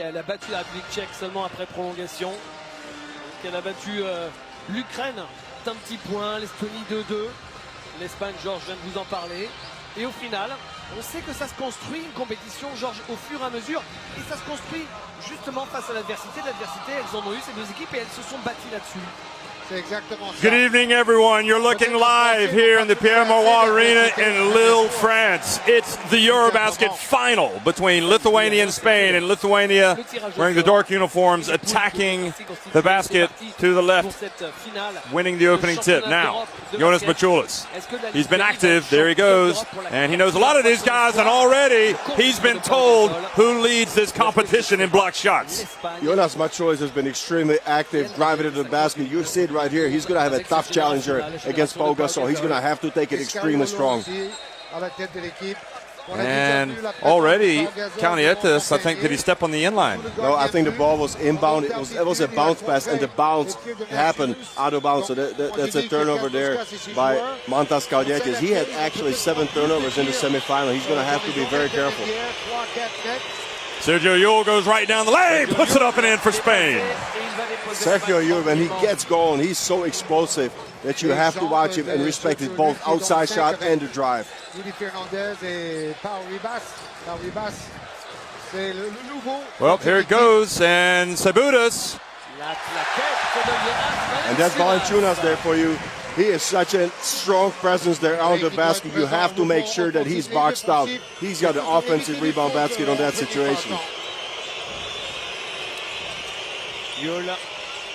Elle a battu la République tchèque seulement après prolongation. Donc elle a battu l'Ukraine d'un petit point, l'Estonie 2-2. L'Espagne, Georges vient de vous en parler. Et au final, on sait que ça se construit, une compétition, Georges, au fur et à mesure. Et ça se construit justement face à l'adversité. L'adversité, elles en ont eu, ces deux équipes, et elles se sont battues là-dessus. Good evening, everyone. You're looking live here in the Pierre Mauroy Arena in Lille, France. It's the Eurobasket final between Lithuania and Spain, and Lithuania wearing the dark uniforms attacking the basket to the left, winning the opening tip. Now, Jonas Maciulis, he's been active. There he goes, and he knows a lot of these guys, and already he's been told who leads this competition in block shots. Jonas Maciulis has been extremely active, driving to the basket. You see it right here. He's going to have a tough challenger against Pau Gasol. He's going to have to take it extremely strong. And already, Kalnietis, I think, did he step on the inline? No, I think the ball was inbound. It was a bounce pass, and the bounce happened out of bounds. So that's a turnover there by Mantas Kalnietis. He had actually 7 turnovers in the semifinal. He's going to have to be very careful. Sergio Llull goes right down the lane, puts it up and in for Spain. Sergio Llull, when he gets going, he's so explosive that you have to watch him and respect his both outside shot and the drive. Well, here it goes, and Sabudas. And that's Valanciunas there for you. He is such a strong presence there on the basket. You have to make sure that he's boxed out. He's got the offensive rebound basket on that situation.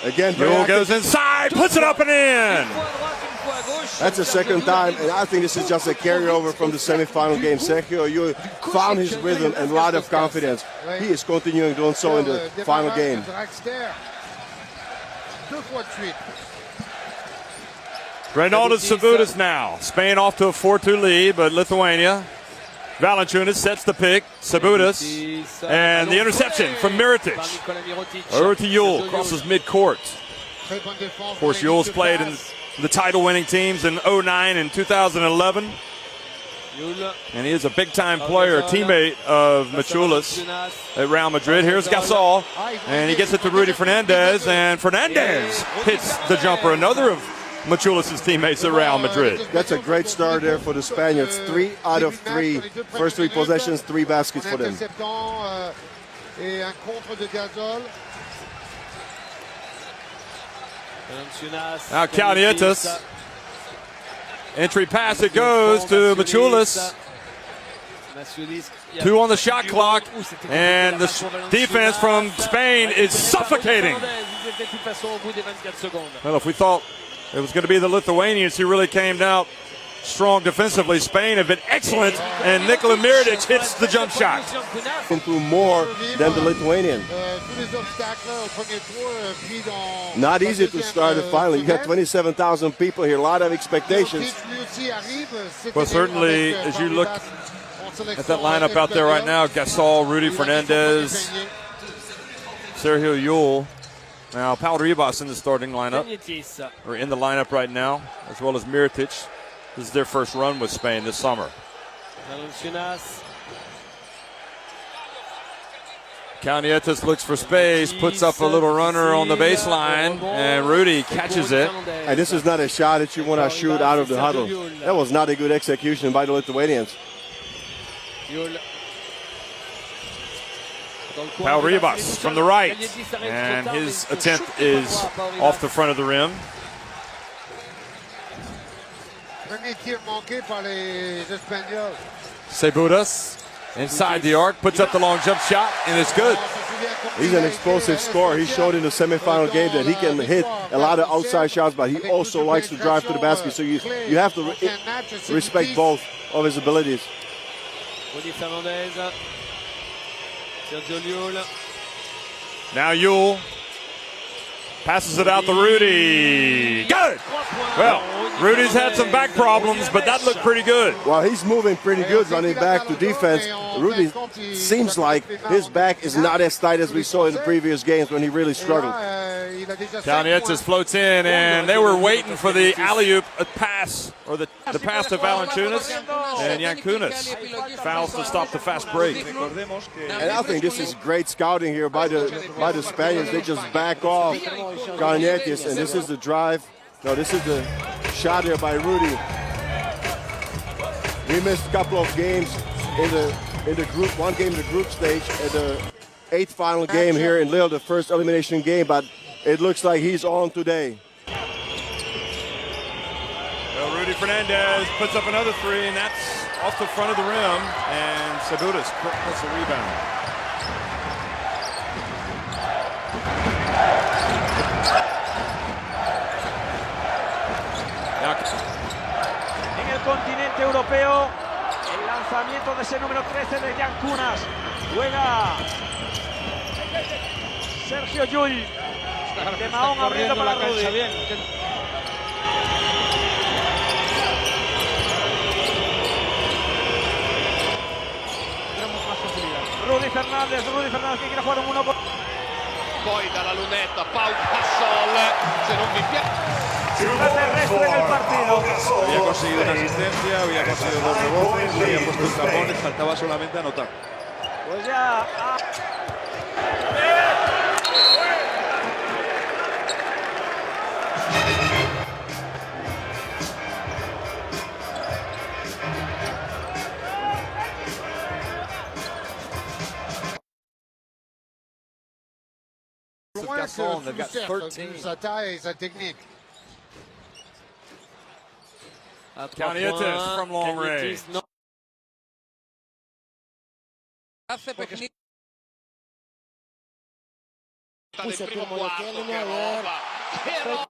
Again, Llull goes inside, puts it up and in. That's the second time, and I think this is just a carryover from the semifinal game. Sergio Llull found his rhythm and a lot of confidence. He is continuing doing so in the final game. Reinaldas Sabudas now. Spain off to a 4-2 lead, but Lithuania. Valanciunas sets the pick. Sabudas. And the interception from Mirotic. Over to Llull. Crosses midcourt. Of course, Llull's played in the title-winning teams in 2009 and 2011. And he is a big-time player, a teammate of Maciulis at Real Madrid. Here's Gasol. And he gets it to Rudy Fernandez. And Fernandez hits the jumper. Another of Maciulis' teammates at Real Madrid. That's a great start there for the Spaniards. 3 out of 3. First 3 possessions, 3 baskets for them. Now Kalnietis. Entry pass, it goes to Maciulis. 2 on the shot clock, and the defense from Spain is suffocating. Well, if we thought it was going to be the Lithuanians who really came out strong defensively, Spain have been excellent, and Nikola Mirotic hits the jump shot. Into more than the Lithuanian. Not easy to start a final. You got 27,000 people here, a lot of expectations. Well, certainly, as you look at that lineup out there right now, Gasol, Rudy Fernandez, Sergio Llull. Now, Pau Ribas in the starting lineup, or in the lineup right now, as well as Mirotic. This is their first run with Spain this summer. Kalnietis looks for space, puts up a little runner on the baseline, and Rudy catches it. And this is not a shot that you want to shoot out of the huddle. That was not a good execution by the Lithuanians. Pau Ribas from the right, and his attempt is off the front of the rim. Sabudas inside the arc, puts up the long jump shot, and it's good. He's an explosive scorer. He showed in the semifinal game that he can hit a lot of outside shots, but he also likes to drive to the basket. So you have to respect both of his abilities. Now Llull passes it out to Rudy. Good! Well, Rudy's had some back problems, but that looked pretty good. Well, he's moving pretty good running back to defense. Rudy seems like his back is not as tight as we saw in the previous games when he really struggled. Kalnietis floats in, and they were waiting for the alley-oop pass, or the pass to Valanciunas, and Yankunas fouls to stop the fast break. And I think this is great scouting here by the Spaniards. They just back off Kalnietis, and this is the drive. No, this is the shot here by Rudy. We missed a couple of games in the group, one game in the group stage, and the 8th final game here in Lille, the first elimination game, but it looks like he's on today. Well, Rudy Fernandez puts up another three, and that's off the front of the rim, and Sabutis puts the rebound. En el continente europeo, el lanzamiento de ese número 13 de Yankunas. Juega Sergio Llull. De Mahón abriendo para Rudy. Rudy Fernández che quiere jugar un 1 por... Poi dalla lunetta, Pau Gasol, se non vi piace. La terrestre en el partido. Había conseguido una asistencia, había conseguido 2 rebotes, había puesto un tapón, les faltaba solamente anotar. Pues ya... Gasol, they've got 13. Kalnietis from long range. Del primo quarto, che roba, che roba.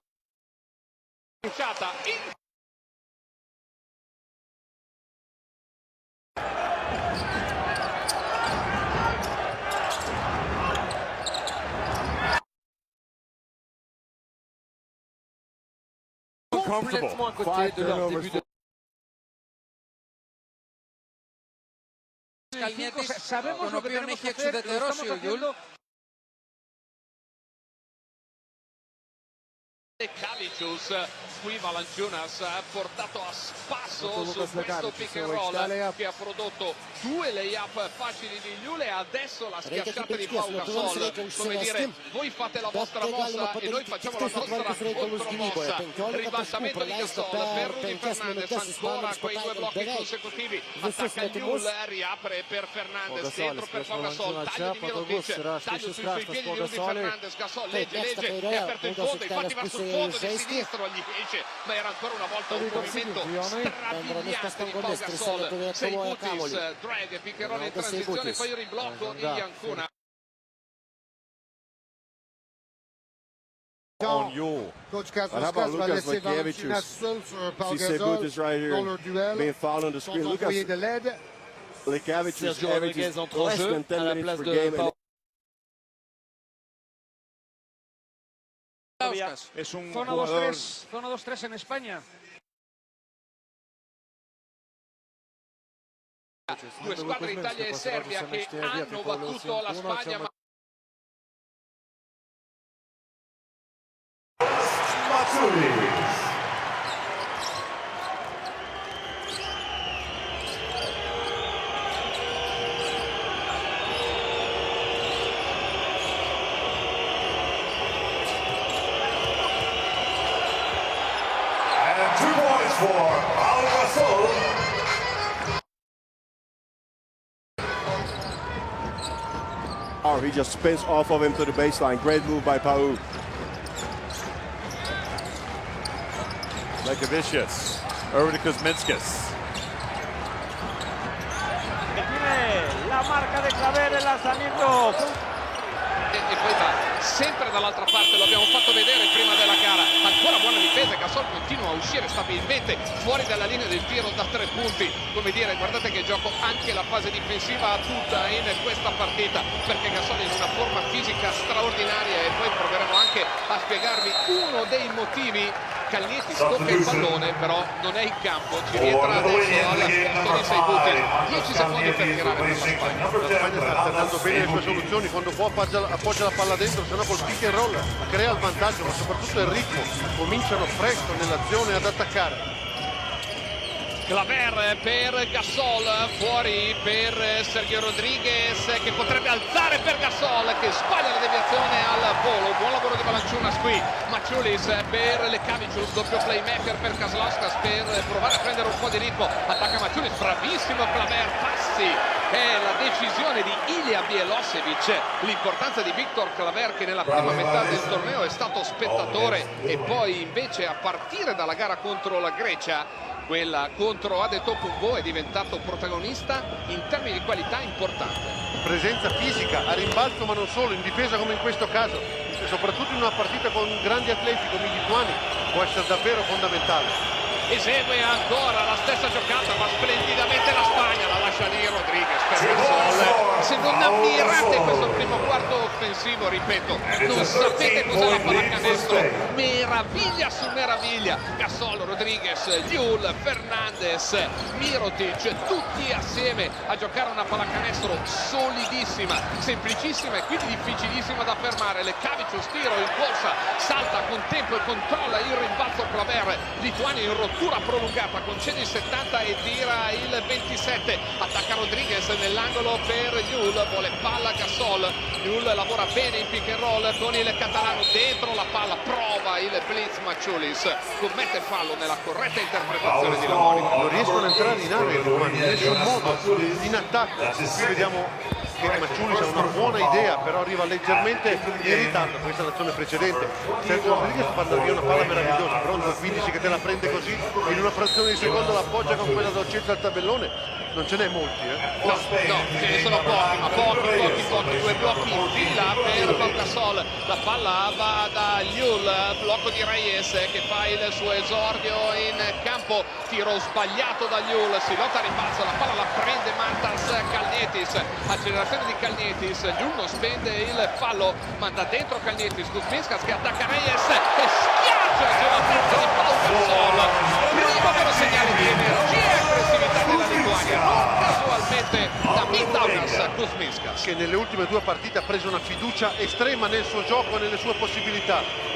Complètement à côté de leur début de... Sabemos lo que tenemos que hacer, lo estamos haciendo. Kalicius, qui Valanciunas ha portato a spasso su questo pick and roll che ha prodotto 2 layup facili di Llull, e adesso la schiacciata di Pau Gasol, come dire, voi fate la vostra mossa e noi facciamo la nostra contromossa. Ribaltamento di Gasol per Rudy Fernandez, ancora quei 2 blocchi consecutivi, attacca Llull, riapre per Fernandez, dentro per Pau Gasol, taglio di Mirotic, taglio sui suoi piedi di Rudy Fernandez, Gasol legge, è aperto in fondo, infatti va sul fondo di sinistro, gli esce, ma era ancora una volta un movimento strabiliante di Pau Gasol. 6 punti, drag, pick and roll in transizione, poi il riblocco di Yankunas. On Yule. But how about Lucas Lekiewicz? See Sabutis right here being fouled on the screen. Lucas Lekiewicz is averaging less than 10 minutes per game. Es un Zona jugador 2-3, zona 2-3 en España. Due squadre, Italia e Serbia, che hanno battuto la Spagna, ma He just spins off of him to the baseline. Great move by Pau. Lekavicius over to Kuzminskis. Tiene la marca de Claver, el lanzamiento. e poi va sempre dall'altra parte, lo abbiamo fatto vedere prima della gara. Ancora buona difesa, Gasol continua a uscire stabilmente fuori dalla linea del tiro da 3 punti. Come dire, guardate che gioco anche la fase difensiva tutta in questa partita, perché Gasol è in una forma fisica straordinaria, e poi proveremo anche a spiegarvi uno dei motivi Calnietis tocca il pallone, però non è in campo, ci rientra adesso alla schiaccia di 6 punti, 10 secondi per tirare per la Spagna. La Spagna sta alternando bene le sue soluzioni, quando può appoggia la palla dentro, se no col pick and roll crea il vantaggio, ma soprattutto il ritmo, cominciano presto nell'azione ad attaccare. Claver per Gasol, fuori per Sergio Rodriguez che potrebbe alzare per Gasol che sbaglia la deviazione al volo. Buon lavoro di Valanciunas qui. Maciulis per Lekavicius, doppio playmaker per Kaslauskas per provare a prendere un po' di ritmo. Attacca Maciulis, bravissimo Claver, passi. È la decisione di Ilija Bielosevic. L'importanza di Viktor Claver che nella prima metà del torneo è stato spettatore e poi invece a partire dalla gara contro la Grecia, quella contro Adetokounmpo, è diventato protagonista in termini di qualità importante. Presenza fisica, a rimbalzo ma non solo, in difesa come in questo caso, soprattutto in una partita con grandi atleti come i lituani, può essere davvero fondamentale. Esegue ancora la stessa giocata, ma splendidamente la Spagna, la lascia lì Rodriguez per Gasol. Se non ammirate questo primo quarto offensivo, ripeto, non sapete cos'è la pallacanestro, meraviglia su meraviglia. Gasol, Rodriguez, Yul, Fernandez, Mirotic, tutti assieme a giocare una pallacanestro solidissima, semplicissima e quindi difficilissima da fermare. Lekavicius, tiro in corsa, salta con tempo e controlla il rimbalzo Claver. Lituania in rottura prolungata, concede il 70 e tira il 27. Attacca Rodriguez nell'angolo per Yul, vuole palla Gasol. Yul lavora bene in pick and roll con il catalano, dentro la palla, prova il blitz Maciulis, commette fallo nella corretta interpretazione di Lamoni. Non riescono a entrare in area in nessun modo, in attacco. Qui vediamo che Maciulis ha una buona idea, però arriva leggermente in ritardo. Questa è l'azione precedente. Sergio Rodriguez manda via una palla meravigliosa, però un 15 che te la prende così, in una frazione di secondo l'appoggia con quella dolcezza al tabellone. Non ce n'è molti, No, ce ne sono pochi, ma pochi, due blocchi in fila per Pau Gasol. La palla va da Yul, blocco di Reyes che fa il suo esordio in campo, tiro sbagliato da Yul, si lotta a rimbalzo, la palla la prende Mantas Kalnietis, accelerazione di Kalnietis, Yul non spende il fallo, manda dentro Kalnietis, Kuzminskas che attacca Reyes e schiaccia sulla testa di Pau Gasol. Primo vero segnale di energia e aggressività della Lituania, non casualmente da Mitaunas Kuzminskas, che nelle ultime due partite ha preso una fiducia estrema nel suo gioco e nelle sue possibilità.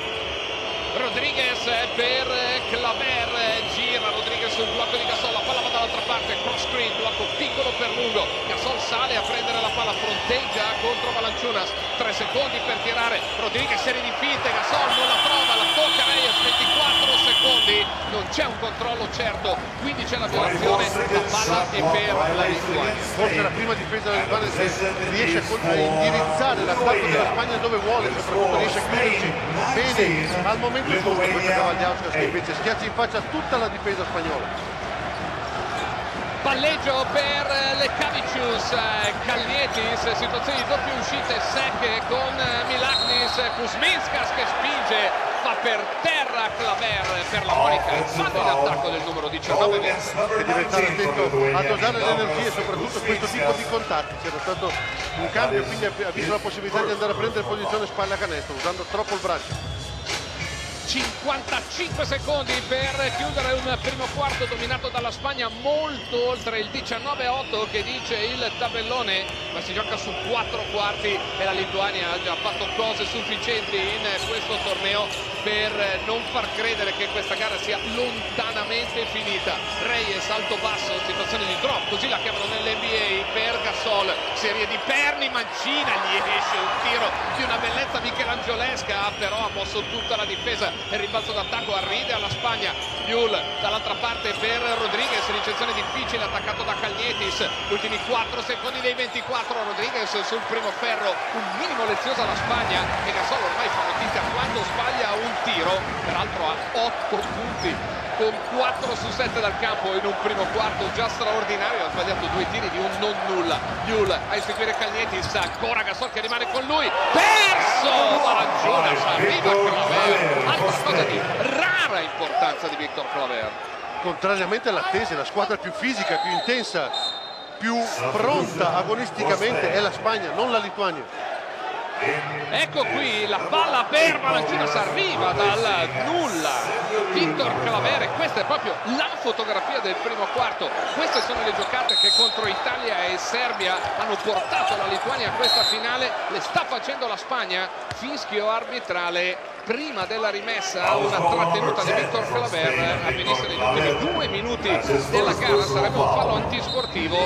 Rodriguez per Claver, gira Rodriguez sul blocco di Gasol, la palla va dall'altra parte, cross screen, blocco piccolo per lungo, Gasol sale a prendere la palla, fronteggia contro Valanciunas, 3 secondi per tirare, Rodriguez serie di finte, Gasol non la trova, la tocca Reyes, 24 secondi, non c'è un controllo certo, quindi c'è la violazione, la palla è per la Lituania. Forse la prima difesa della Lituania se riesce a indirizzare l'attacco della Spagna dove vuole, soprattutto riesce a chiuderci bene al momento giusto, questa Cavagliauskas che invece schiaccia in faccia tutta la difesa spagnola. Palleggio per Lekavicius, Kalnietis, situazione di doppie uscite secche con Milaknis, Kuzminskas che spinge, fa per terra Claver per la Monica, fallo in attacco del numero 19. Deve stare attento a dosare le energie, soprattutto questo tipo di contatti. C'era stato un cambio, quindi ha visto la possibilità di andare a prendere posizione spalla canestro usando troppo il braccio. 55 secondi per chiudere un primo quarto dominato dalla Spagna, molto oltre il 19-8 che dice il tabellone, ma si gioca su 4 quarti e la Lituania ha già fatto cose sufficienti in questo torneo per non far credere che questa gara sia lontanamente finita. Reyes alto basso, situazione di drop, così la chiamano nell'NBA per Gasol, serie di perni, mancina, gli esce un tiro di una bellezza michelangiolesca, però ha mosso tutta la difesa. Il rimbalzo d'attacco arriva alla Spagna. Yul dall'altra parte per Rodriguez, ricezione difficile, attaccato da Kalnietis, ultimi 4 secondi dei 24. Rodriguez sul primo ferro, un minimo lezioso alla Spagna e Gasol ormai fa notizia quando sbaglia un tiro, peraltro ha 8 punti con 4 su 7 dal campo in un primo quarto già straordinario, ha sbagliato 2 tiri di un non nulla. Yul a eseguire Kalnietis, ancora Gasol che rimane con lui, perso Valanciunas, arriva Claver, altra cosa di rara importanza di Viktor Claver. Contrariamente all'attesa, la squadra più fisica, più intensa, più pronta agonisticamente è la Spagna, non la Lituania. Ecco qui la palla per Valanciunas, arriva dal nulla Victor Claver. Questa è proprio la fotografia del primo quarto. Queste sono le giocate che contro Italia e Serbia hanno portato la Lituania a questa finale. Le sta facendo la Spagna. Fischio arbitrale prima della rimessa, una trattenuta di Victor Claver avvenisse negli ultimi 2 minuti della gara. Sarebbe un fallo antisportivo,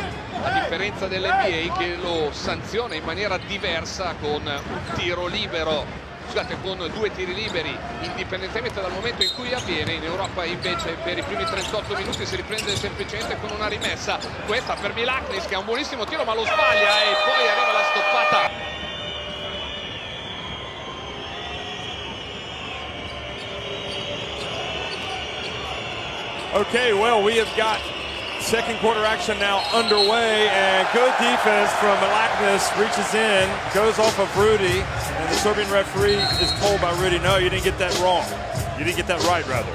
a differenza dell'NBA che lo sanziona in maniera diversa con un tiro libero, scusate, con 2 tiri liberi indipendentemente dal momento in cui avviene. In Europa invece per i primi 38 minuti si riprende semplicemente con una rimessa. Questa per Milaknis che ha un buonissimo tiro ma lo sbaglia e poi arriva la stoppata. Okay, well, we have got second quarter action now underway, and good defense from Milaknis, reaches in, goes off of Rudy, and the Serbian referee is told by Rudy, no, you didn't get that wrong. You didn't get that right, rather.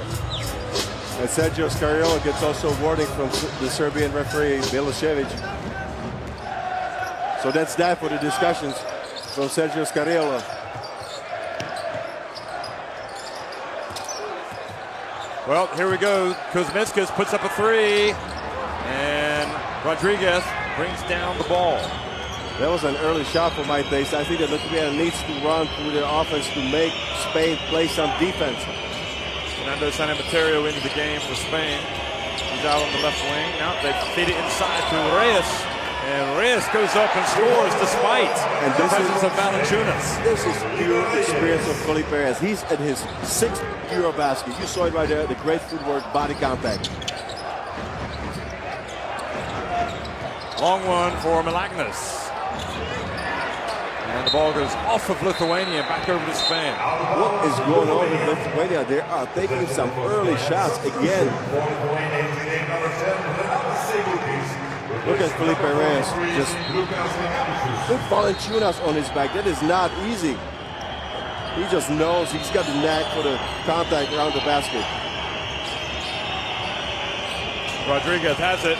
And Sergio Scariolo gets also a warning from the Serbian referee, Milosevic. So that's that for the discussions from Sergio Scariolo. Well, here we go. Kuzminskas puts up a 3, and Rodriguez brings down the ball. That was an early shot for my taste. I think that Lithuania needs to run through their offense to make Spain play some defense. Fernando Sanamaterio into the game for Spain. He's out on the left wing. Now they feed it inside to Reyes. And Reyes goes up and scores despite the presence of Valanciunas. This is pure experience of Felipe Reyes. He's at his 6th Eurobasket. You saw it right there, the great footwork, body contact. Long one for Milaknis. And the ball goes off of Lithuania and back over to Spain. What is going on with Lithuania? They are taking some early shots again. Look at Felipe Reyes, just put Valanciunas on his back. That is not easy. He just knows he's got the knack for the contact around the basket. Rodriguez has it.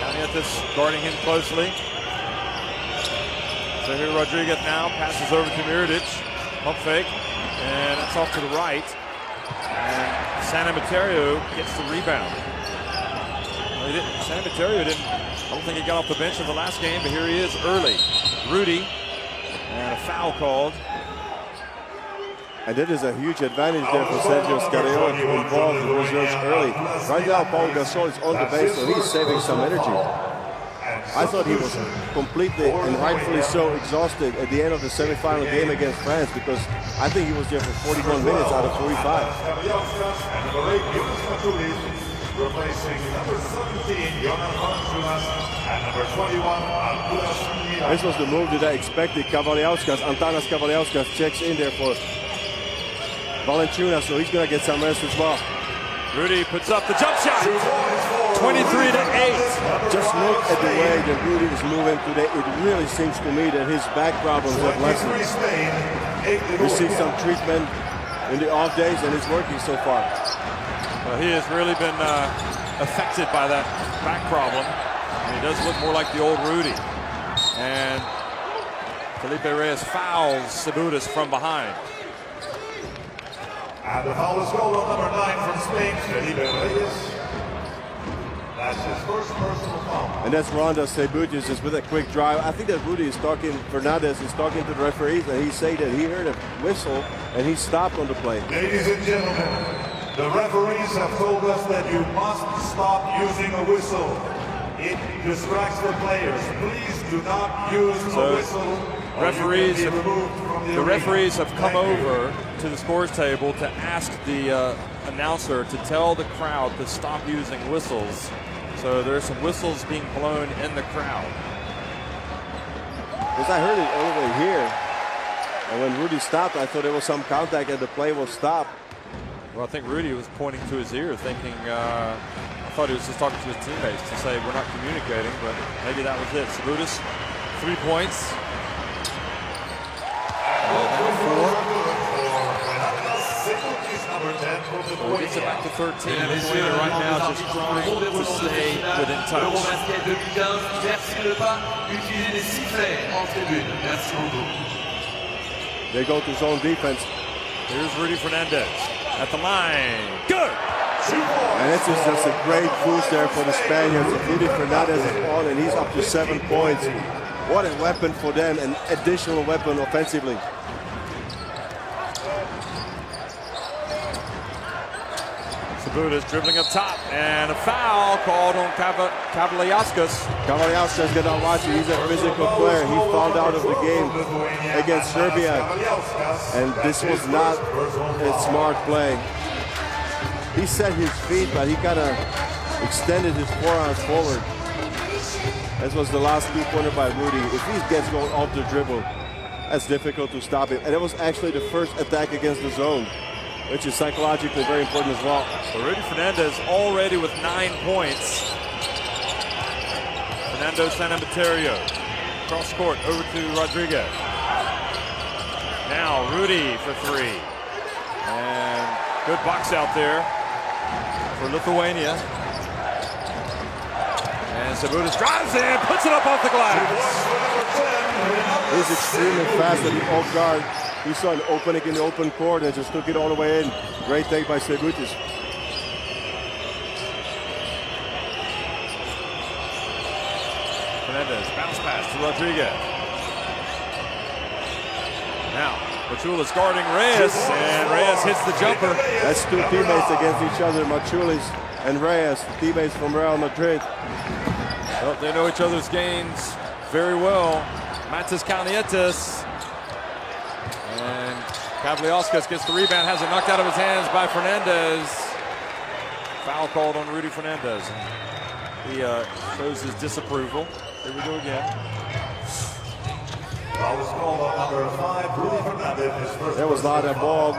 Kaniatis guarding him closely. So here Rodriguez now passes over to Mirotic. Pump fake, and it's off to the right. And Sanamaterio gets the rebound. Sanamaterio didn't, I don't think he got off the bench in the last game, but here he is early. Rudy, and a foul called. And that is a huge advantage there for Sergio Scariolo to involve the reserves early. Right now, Paul Gasol is on the bench, so he's saving some energy. I thought he was completely and rightfully so exhausted at the end of the semifinal game against France, because I think he was there for 41 minutes out of 45. Replacing number 17, Jonas Valanciunas, and number 21, Arturas Milan. This was the move that I expected. Antanas Kavaliauskas checks in there for Valanciunas, so he's going to get some rest as well. Rudy puts up the jump shot, 23-8. Just look at the way that Rudy is moving today. It really seems to me that his back problems have lessened. We see some treatment in the off days, and it's working so far. Well, he has really been affected by that back problem. And he does look more like the old Rudy. And Felipe Reyes fouls Sabutis from behind. And the foul is called on number 9 from Spain, Felipe Reyes. That's his first personal foul. And that's Ronda Sabutis just with a quick drive. I think that Rudy is talking, Fernandez is talking to the referees, and he said that he heard a whistle and he stopped on the play. Ladies and gentlemen, the referees have told us that you must stop using a whistle. It distracts the players. Please do not use a whistle. The referees have come over to the scores table to ask the announcer to tell the crowd to stop using whistles. So there's some whistles being blown in the crowd. Because I heard it all the way here. And when Rudy stopped, I thought there was some contact and the play was stopped. Well, I think Rudy was pointing to his ear thinking, I thought he was just talking to his teammates to say we're not communicating, but maybe that was it. Sabutis, 3 points. And now 4. So he gets it back to 13. Lithuania right now just trying to stay within touch. They go to zone defense. Here's Rudy Fernandez at the line. Good! And this is just a great boost there for the Spaniards. Rudy Fernandez is on, and he's up to 7 points. What a weapon for them, an additional weapon offensively. Sabudas dribbling up top, and a foul called on Kavaliauskas. Kavaliauskas, get out watching. He's a physical player. He fouled out of the game against Serbia, and this was not a smart play. He set his feet, but he kind of extended his forearms forward. This was the last two-pointer by Rudy. If he gets going off the dribble, that's difficult to stop him. And it was actually the first attack against the zone, which is psychologically very important as well. So Rudy Fernandez already with 9 points. Fernando Sanamaterio, cross court over to Rodriguez. Now Rudy for 3. And good box out there for Lithuania. And Sabudas drives in, puts it up off the glass. He's extremely fast at the off guard. He saw an opening in the open court and just took it all the way in. Great take by Sabudas. Fernandez, bounce pass to Rodriguez. Now, Machulis guarding Reyes, and Reyes hits the jumper. That's two teammates against each other, Machulis and Reyes, teammates from Real Madrid. Well, they know each other's games very well. Matas Kalnietis. And Kavaliauskas gets the rebound, has it knocked out of his hands by Fernandez. Foul called on Rudy Fernandez. He shows his disapproval. Here we go again. Foul is called on number 5, Rudy Fernandez. There was not a ball.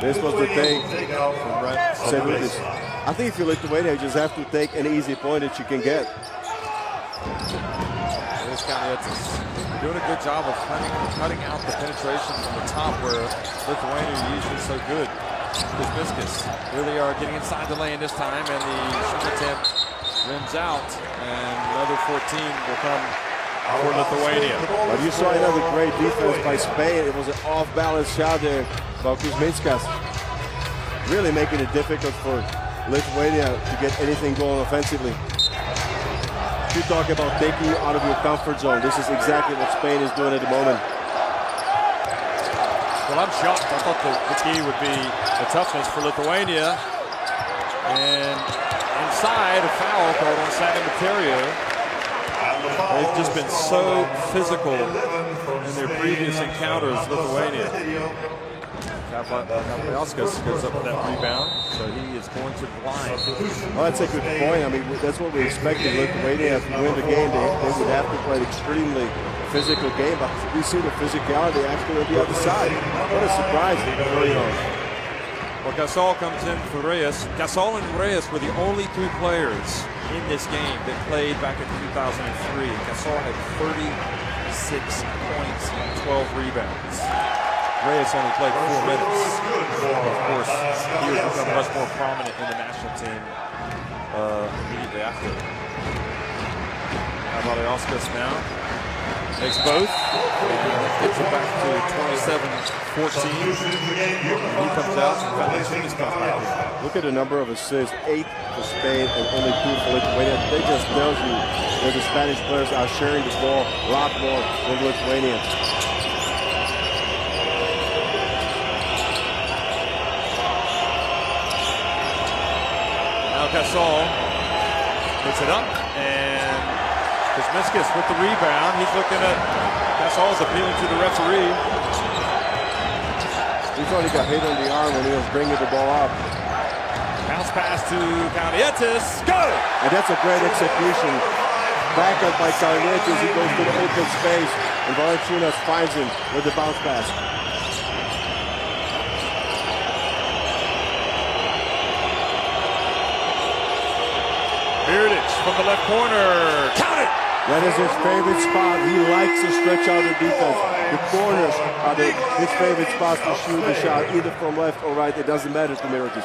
This was the take from Sabudas. I think if you're Lithuania, you just have to take an easy point that you can get. There's Kalnietis doing a good job of cutting out the penetration from the top where Lithuania is usually so good. Kuzminskas really are getting inside the lane this time, and the shot attempt rims out, and another 14 will come for Lithuania. But you saw another great defense by Spain. It was an off-balance shot there by Kuzminskas. Really making it difficult for Lithuania to get anything going offensively. You talk about taking you out of your comfort zone. This is exactly what Spain is doing at the moment. Well, I'm shocked. I thought the key would be the toughness for Lithuania. And inside, a foul called on Sanamaterio. They've just been so physical in their previous encounters, Lithuania. Kavaliauskas goes up with that rebound, so he is going to blind. Well, that's a good point. I mean, that's what we expected. Lithuania, if you win the game, they would have to play an extremely physical game, but we see the physicality actually on the other side. What a surprise early on. Well, Gasol comes in for Reyes. Gasol and Reyes were the only 2 players in this game that played back in 2003. Gasol had 36 points and 12 rebounds. Reyes only played 4 minutes. Of course, he would become much more prominent in the national team immediately after. Kavaliauskas now takes both and gets it back to 27-14. He comes out and Valanciunas comes back in. Look at the number of assists, 8 for Spain and only 2 for Lithuania. They just tells you that the Spanish players are sharing the ball a lot more than the Lithuanians. Gasol puts it up, and Kuzminskas with the rebound. He's looking at Gasol's appealing to the referee. He thought he got hit on the arm when he was bringing the ball up. Bounce pass to Kalnietis. Go! And that's a great execution. Back up by Kalnietis. He goes to the open space, and Valanciunas finds him with the bounce pass. Mirotic from the left corner. Count it! That is his favorite spot. He likes to stretch out the defense. The corners are his favorite spots to shoot the shot, either from left or right. It doesn't matter to Mirotic.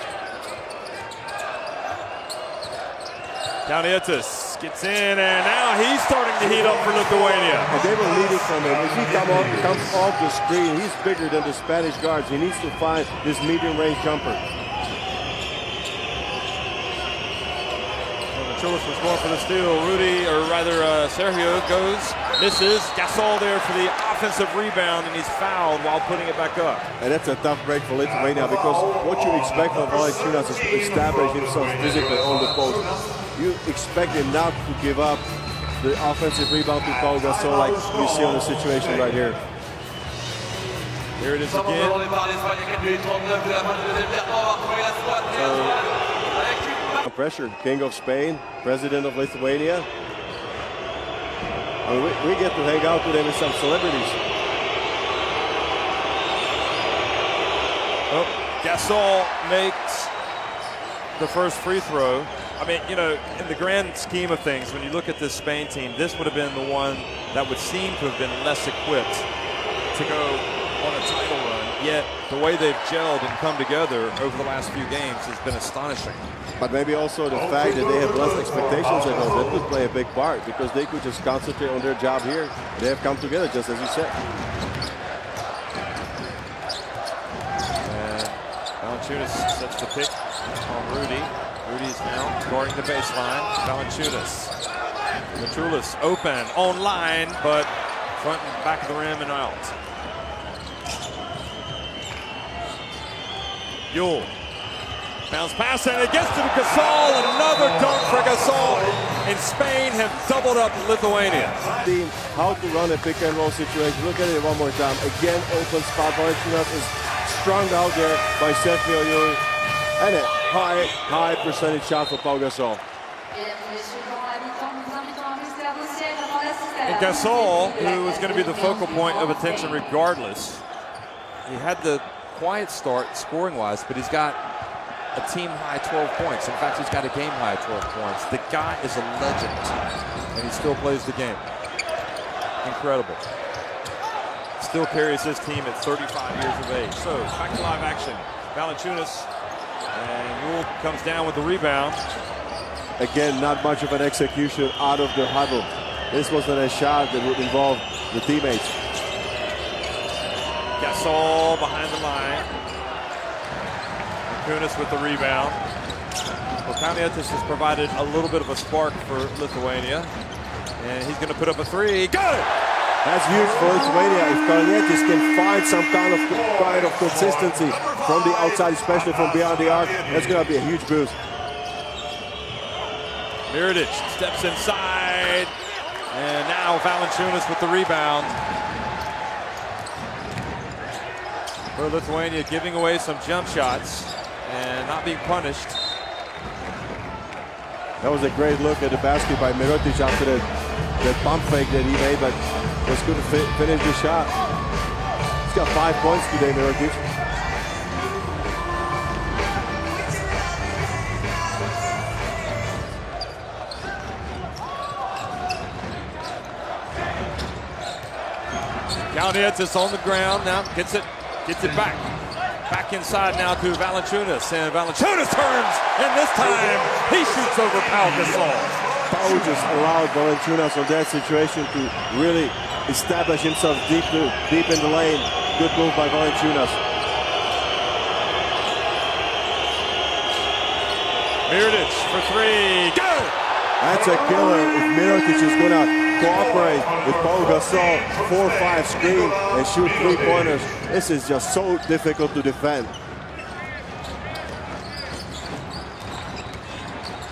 Kalnietis gets in, and now he's starting to heat up for Lithuania. And they were leading from him. If he comes off the screen, he's bigger than the Spanish guards. He needs to find this medium-range jumper. Chulis was going for the steal. Sergio goes, misses. Gasol there for the offensive rebound, and he's fouled while putting it back up. And that's a tough break for Lithuania, because what you expect from Valanciunas is to establish himself physically on the post. You expect him not to give up the offensive rebound to Paul Gasol like we see on the situation right here. Here it is again. Pressure, King of Spain, President of Lithuania. I mean, we get to hang out with him with some celebrities. Oh, Gasol makes the first free throw. I mean, you know, in the grand scheme of things, when you look at this Spain team, this would have been the one that would seem to have been less equipped to go on a title run. Yet the way they've gelled and come together over the last few games has been astonishing. But maybe also the fact that they have less expectations at home, that could play a big part, because they could just concentrate on their job here. They have come together, just as you said. And Valanciunas sets the pick on Rudy. Rudy's now guarding the baseline. Valanciunas. Machulis open, on line, but front and back of the rim and out. Yule. Bounce pass, and it gets to Gasol. Another dunk for Gasol. And Spain have doubled up Lithuania. Team, how to run a pick and roll situation. Look at it one more time. Again, open spot. Valanciunas is strung out there by Sergio Yule. And a high percentage shot for Paul Gasol. And Gasol, who was going to be the focal point of attention regardless, he had the quiet start scoring-wise, but he's got a team-high 12 points. In fact, he's got a game-high 12 points. The guy is a legend, and he still plays the game. Incredible. Still carries his team at 35 years of age. So, back to live action. Valanciunas, and Yule comes down with the rebound. Again, not much of an execution out of the huddle. This wasn't a shot that would involve the teammates. Gasol behind the line. Kunis with the rebound. Well, Kalnietis has provided a little bit of a spark for Lithuania. And he's going to put up a three. Got it! That's huge for Lithuania. If Kalnietis can find some kind of consistency from the outside, especially from beyond the arc, that's going to be a huge boost. Mirotic steps inside. And now Valanciunas with the rebound. For Lithuania, giving away some jump shots and not being punished. That was a great look at the basket by Mirotic after that pump fake that he made, but was good to finish the shot. He's got 5 points today, Mirotic. Kalnietis on the ground now, gets it back. Back inside now to Valanciunas, and Valanciunas turns, and this time he shoots over Pau Gasol. Pau just allowed Valanciunas on that situation to really establish himself deep in the lane. Good move by Valanciunas. Mirotic for three, go! That's a killer if Mirotic is going to cooperate with Paul Gasol, 4-5 screen and shoot 3-pointers. This is just so difficult to defend.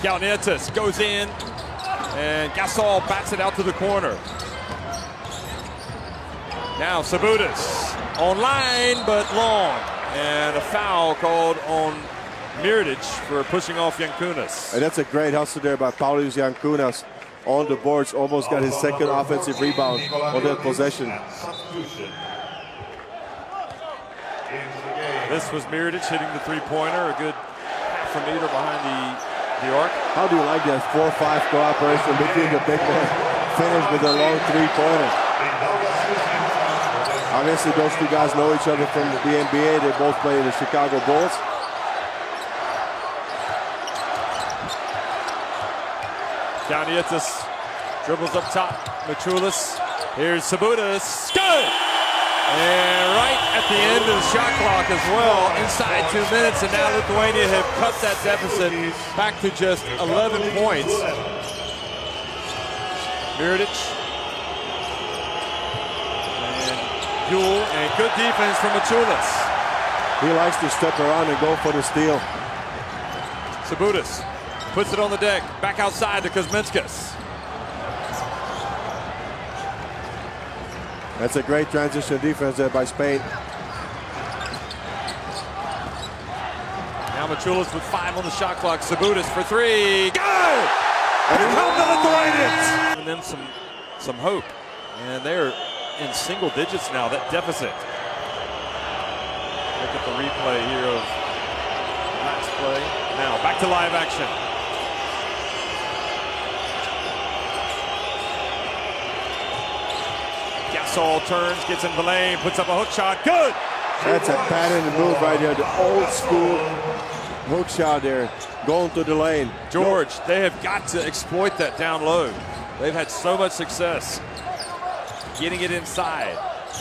Kalnietis goes in, and Gasol bats it out to the corner. Now Sabutis on line, but long. And a foul called on Mirotic for pushing off Yankunas. And that's a great hustle there by Paulius Yankunas on the boards. Almost got his second offensive rebound on that possession. This was Mirotic hitting the three-pointer, a good half a meter behind the arc. How do you like that 4-5 cooperation between the big men? finish with a long three-pointer. Obviously, those two guys know each other from the NBA. They both play in the Chicago Bulls. Kalnietis dribbles up top. Maciulis. Here's Sabutis. Good! And right at the end of the shot clock as well, inside 2 minutes, and now Lithuania have cut that deficit back to just 11 points. Mirotic. And Yule, and good defense from Maciulis. He likes to step around and go for the steal. Sabutis puts it on the deck, back outside to Kuzminskas. That's a great transition defense there by Spain. Now Maciulis with 5 on the shot clock. Sabutis for 3. Good! Here come the Lithuanians! Giving them some hope. And they're in single digits now, that deficit. Look at the replay here of the last play. Now back to live action. Gasol turns, gets in the lane, puts up a hook shot. Good! That's a pattern move right here. The old school hook shot there, going to the lane. George, they have got to exploit that down low. They've had so much success getting it inside.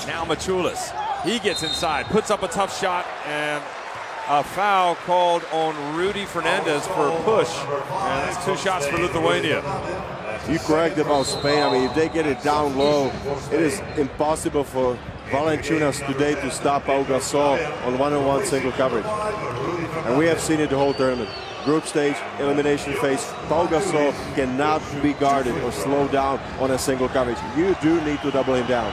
Now Maciulis, he gets inside, puts up a tough shot, and a foul called on Rudy Fernandez for a push. And that's 2 shots for Lithuania. You correct about Spain. I mean, if they get it down low, it is impossible for Valanciunas today to stop Pau Gasol on one-on-one single coverage. And we have seen it the whole tournament. Group stage, elimination phase, Pau Gasol cannot be guarded or slowed down on a single coverage. You do need to double him down.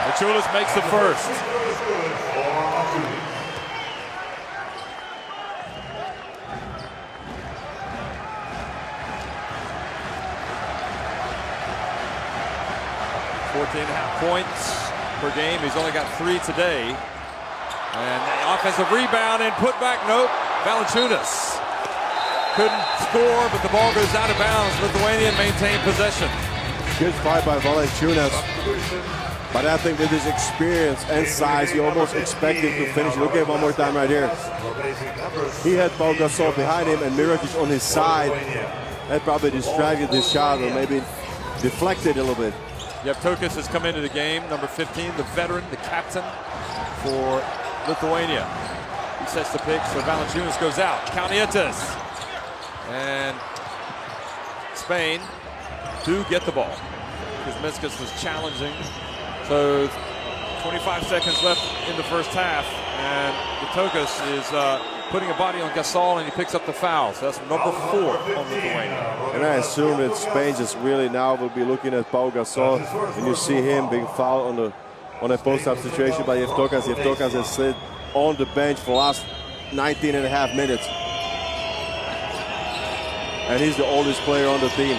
Maciulis makes the first. Points per game. He's only got 3 today. And the offensive rebound and put back. Nope. Valanciunas couldn't score, but the ball goes out of bounds. Lithuania maintained possession. Good fight by Valanciunas. But I think with his experience and size, you almost expect him to finish. Look at it one more time right here. He had Pau Gasol behind him and Mirotic on his side. That probably distracted his shot or maybe deflected a little bit. Yevtokas has come into the game, number 15, the veteran, the captain for Lithuania. He sets the pick, so Valanciunas goes out. Kalnietis. And Spain do get the ball. Kuzminskas was challenging. So 25 seconds left in the first half, and Yevtokas is putting a body on Gasol, and he picks up the foul. So that's number 4 on Lithuania. And I assume that Spain just really now will be looking at Pau Gasol, and you see him being fouled on a post-up situation by Yevtokas. Yevtokas has slid on the bench for the last 19.5 minutes. And he's the oldest player on the team.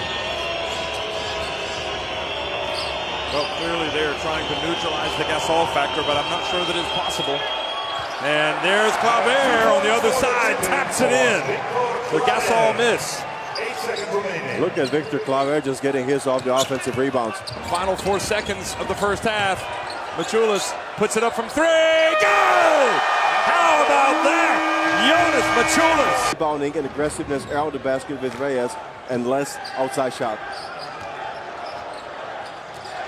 Well, clearly they're trying to neutralize the Gasol factor, but I'm not sure that it's possible. And there's Claver on the other side, taps it in. The Gasol miss. Look at Victor Claver just getting his off the offensive rebounds. Final 4 seconds of the first half. Maciulis puts it up from 3. Good! How about that? Jonas Maciulis. Rebounding and aggressiveness around the basket with Reyes and less outside shot.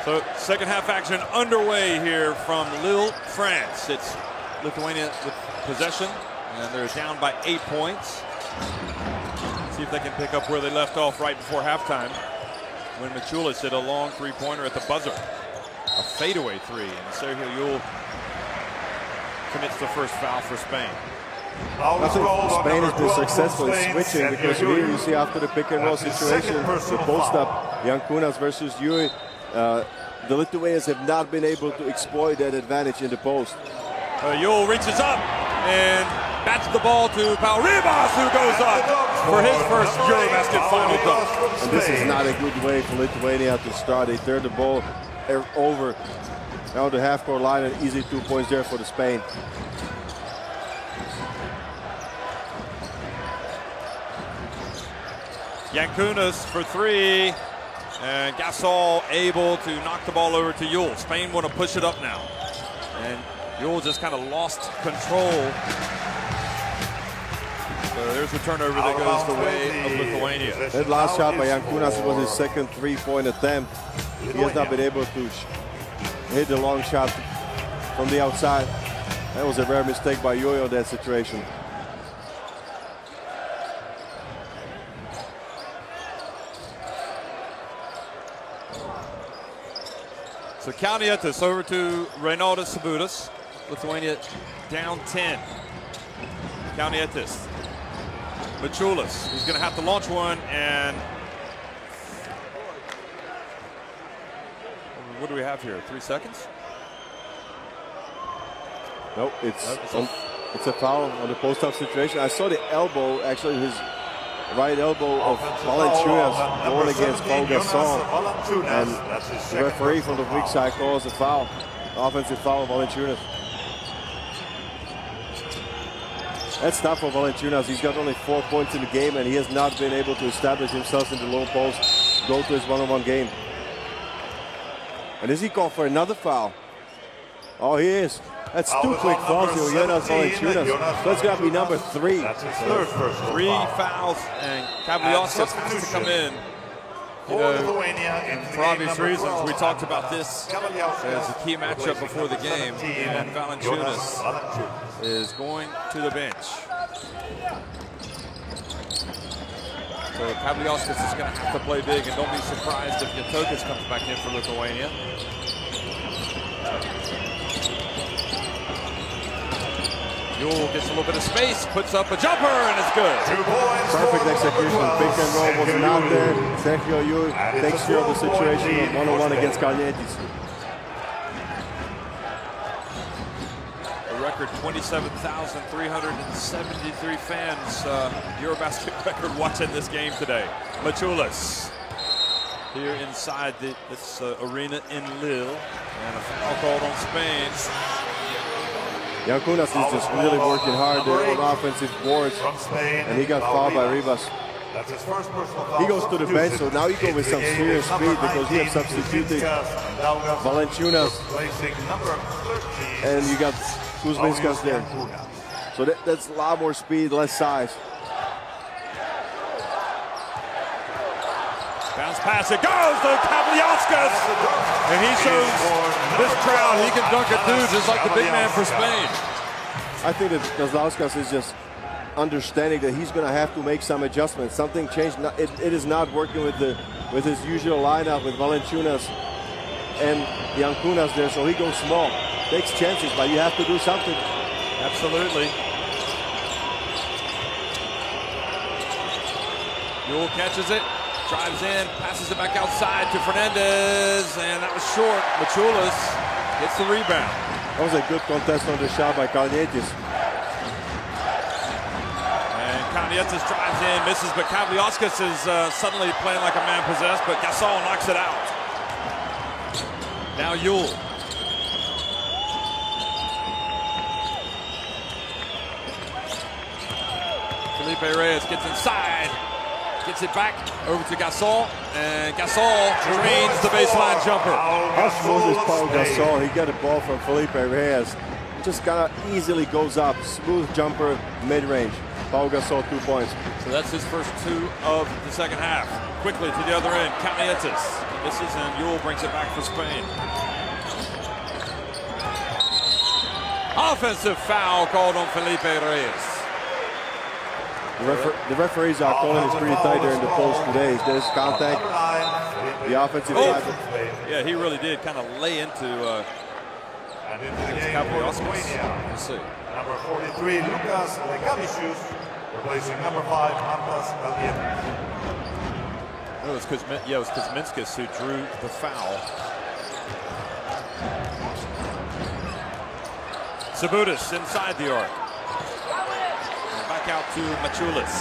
So second half action underway here from Lille, France. It's Lithuania with possession, and they're down by 8 points. See if they can pick up where they left off right before halftime when Maciulis hit a long 3-pointer at the buzzer. A fadeaway 3, and Sergio Yul commits the first foul for Spain. I think Spain has been successful in switching, because here you see after the pick and roll situation, the post-up, Jankunas versus Yui, the Lithuanians have not been able to exploit that advantage in the post. Yul reaches up and bats the ball to Paul Ribas, who goes up for his first Eurobasket final dunk. And this is not a good way for Lithuania to start. They turn the ball over down the half-court line, and easy 2 points there for the Spain. Yankunas for three. And Gasol able to knock the ball over to Yule. Spain want to push it up now. And Yule just kind of lost control. So there's a turnover that goes the way of Lithuania. That last shot by Yankunas was his second three-point attempt. He has not been able to hit the long shot from the outside. That was a rare mistake by Yo-Yo in that situation. So Kalnietis over to Reinaldas Sabutis. Lithuania down 10. Kalnietis. Mačiulis. He's going to have to launch one, and what do we have here? 3 seconds? Nope, it's a foul on the post-up situation. I saw the elbow, actually his right elbow of Valanciunas going against Pau Gasol, and the referee from the weak side calls a foul, offensive foul of Valanciunas. That's tough for Valanciunas. He's got only 4 points in the game, and he has not been able to establish himself in the low post, go to his one-on-one game. And is he called for another foul? Oh, he is. That's 2 quick fouls here. Jonas Valanciunas. That's got to be number 3. That's his third personal 3 fouls, and Kavliauskas has to come in. You know, for obvious reasons, we talked about this as a key matchup before the game, and Valanciunas is going to the bench. So Kavliauskas is going to have to play big, and don't be surprised if Jatokas comes back in for Lithuania. Yule gets a little bit of space, puts up a jumper, and it's good. Perfect execution. Pick and roll was not there. Sergio Yule takes care of the situation one-on-one against Kalnietis. A record 27,373 fans, Eurobasket record watching this game today. Mačiulis here inside this arena in Lille, and a foul called on Spain. Yankunas is just really working hard there on offensive boards, and he got fouled by Rivas. He goes to the bench, so now you go with some serious speed because you have substituted Valanciunas, and you got Kuzminskas there. So that's a lot more speed, less size. Bounce pass, it goes to Kavliauskas, and he shows this crowd he can dunk it too, just like the big man for Spain. I think that Kavliauskas is just understanding that he's going to have to make some adjustments. Something changed. It is not working with his usual lineup with Valanciunas and Yankunas there, so he goes small, takes chances, but you have to do something. Absolutely. Yule catches it. Drives in, passes it back outside to Fernandez, and that was short. Mačiulis gets the rebound. That was a good contest on the shot by Kalnietis. And Kalnietis drives in, misses, but Kavliauskas is suddenly playing like a man possessed, but Gasol knocks it out. Now Yule. Felipe Reyes gets inside. Gets it back over to Gasol, and Gasol drains the baseline jumper. How smooth is Pau Gasol? He got a ball from Felipe Reyes. Just kind of easily goes up. Smooth jumper, mid-range. Pau Gasol, 2 points. So that's his first 2 of the second half. Quickly to the other end, Kalnietis misses, and Yule brings it back for Spain. Offensive foul called on Felipe Reyes. The referees are calling it pretty tight there in the post today. There's contact. The offensive side. Yeah, he really did kind of lay into Kavliauskas. Let's see. Number 43, Lucas Legavicius, replacing number 5, Mantas Kalnietis. It was Kuzminskas who drew the foul. Sabutis inside the arc. Back out to Mačiulis.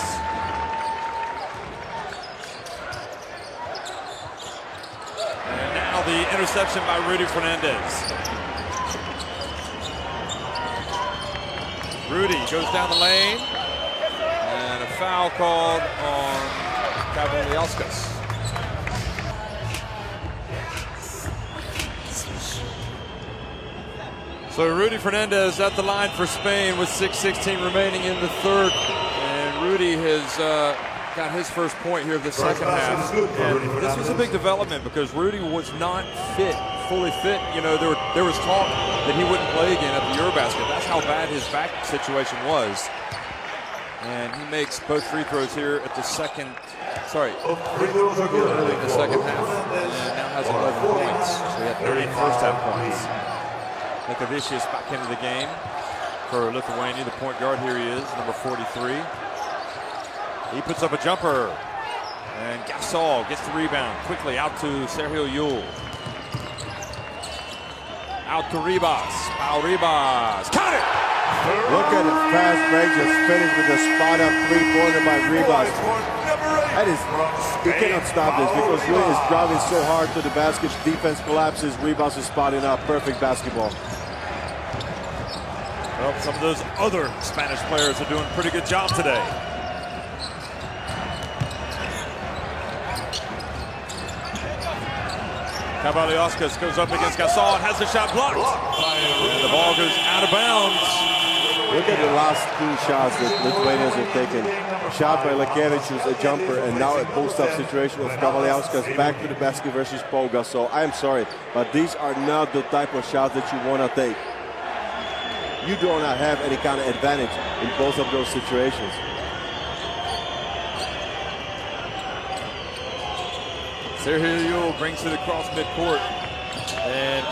And now the interception by Rudy Fernandez. Rudy goes down the lane, and a foul called on Kavaliauskas. So Rudy Fernandez at the line for Spain with 6:16 remaining in the third. And Rudy has got his first point here of the second half. And this was a big development because Rudy was not fully fit. You know, there was talk that he wouldn't play again at the Eurobasket. That's how bad his back situation was. And he makes both free throws here at the second. Sorry, early in the second half, and now has 11 points. So he had 30 first half points. Lekavicius back into the game for Lithuania. The point guard, here he is, number 43. He puts up a jumper, and Gasol gets the rebound quickly out to Sergio Yul. Out to Ribas. Pau Ribas. Cut it! Look at the fast break, just finished with a spot-up three-pointer by Ribas. That is, you cannot stop this because Yul is driving so hard to the basket. Defense collapses, Ribas is spotting up. Perfect basketball. Well, some of those other Spanish players are doing a pretty good job today. Kavaliauskas goes up against Gasol and has the shot blocked. And the ball goes out of bounds. Look at the last two shots that Lithuanians have taken. Shot by Lekavicius, a jumper, and now a post-up situation of Kavaliauskas back to the basket versus Pau Gasol. I'm sorry, but these are not the type of shots that you want to take. You do not have any kind of advantage in both of those situations. Sergio Yul brings it across midcourt. And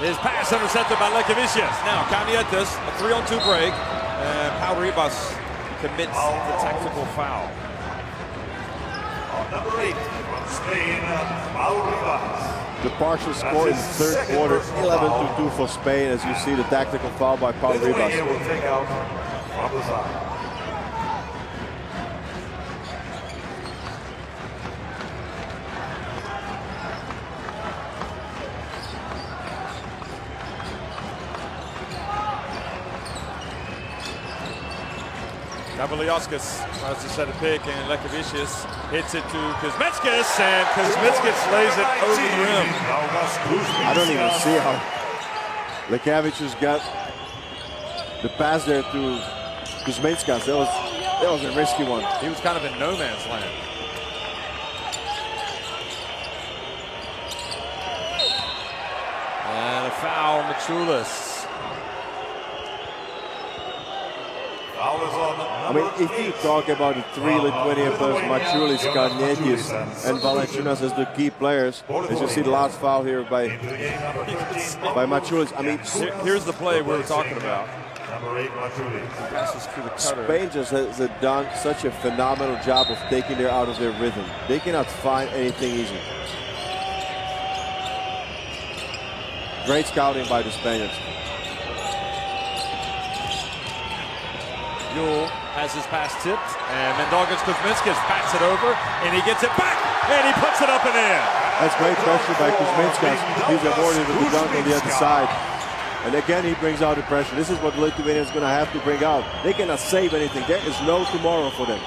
his pass intercepted by Lekavicius. Now, Canietes, a 3-on-2 break. And Pau Ribas commits the tactical foul. Number 8 from Spain, Pau Ribas. The partial score in the third quarter, 11-2 for Spain, as you see the tactical foul by Pau Ribas. Lithuania will take out from the side. Kavaliauskas tries to set a pick, and Lekavicius hits it to Kuzminskas, and Kuzminskas lays it over the rim. I don't even see how Lekavicius got the pass there to Kuzminskas. That was a risky one. He was kind of in no man's land. And a foul, Machulis. I mean, if you talk about the three Lithuanian players, Machulis, Kalnietis, and Valanciunas as the key players, as you see the last foul here by Machulis. I mean, here's the play we were talking about. Number 8, Machulis. Passes through the cutter. Spain just has done such a phenomenal job of taking them out of their rhythm. They cannot find anything easy. Great scouting by the Spaniards. Yul has his pass tipped, and Mindaugas Kuzminskas backs it over, and he gets it back, and he puts it up and in. That's great pressure by Kuzminskas. He's avoided with the dunk on the other side. And again, he brings out the pressure. This is what Lithuania is going to have to bring out. They cannot save anything. There is no tomorrow for them.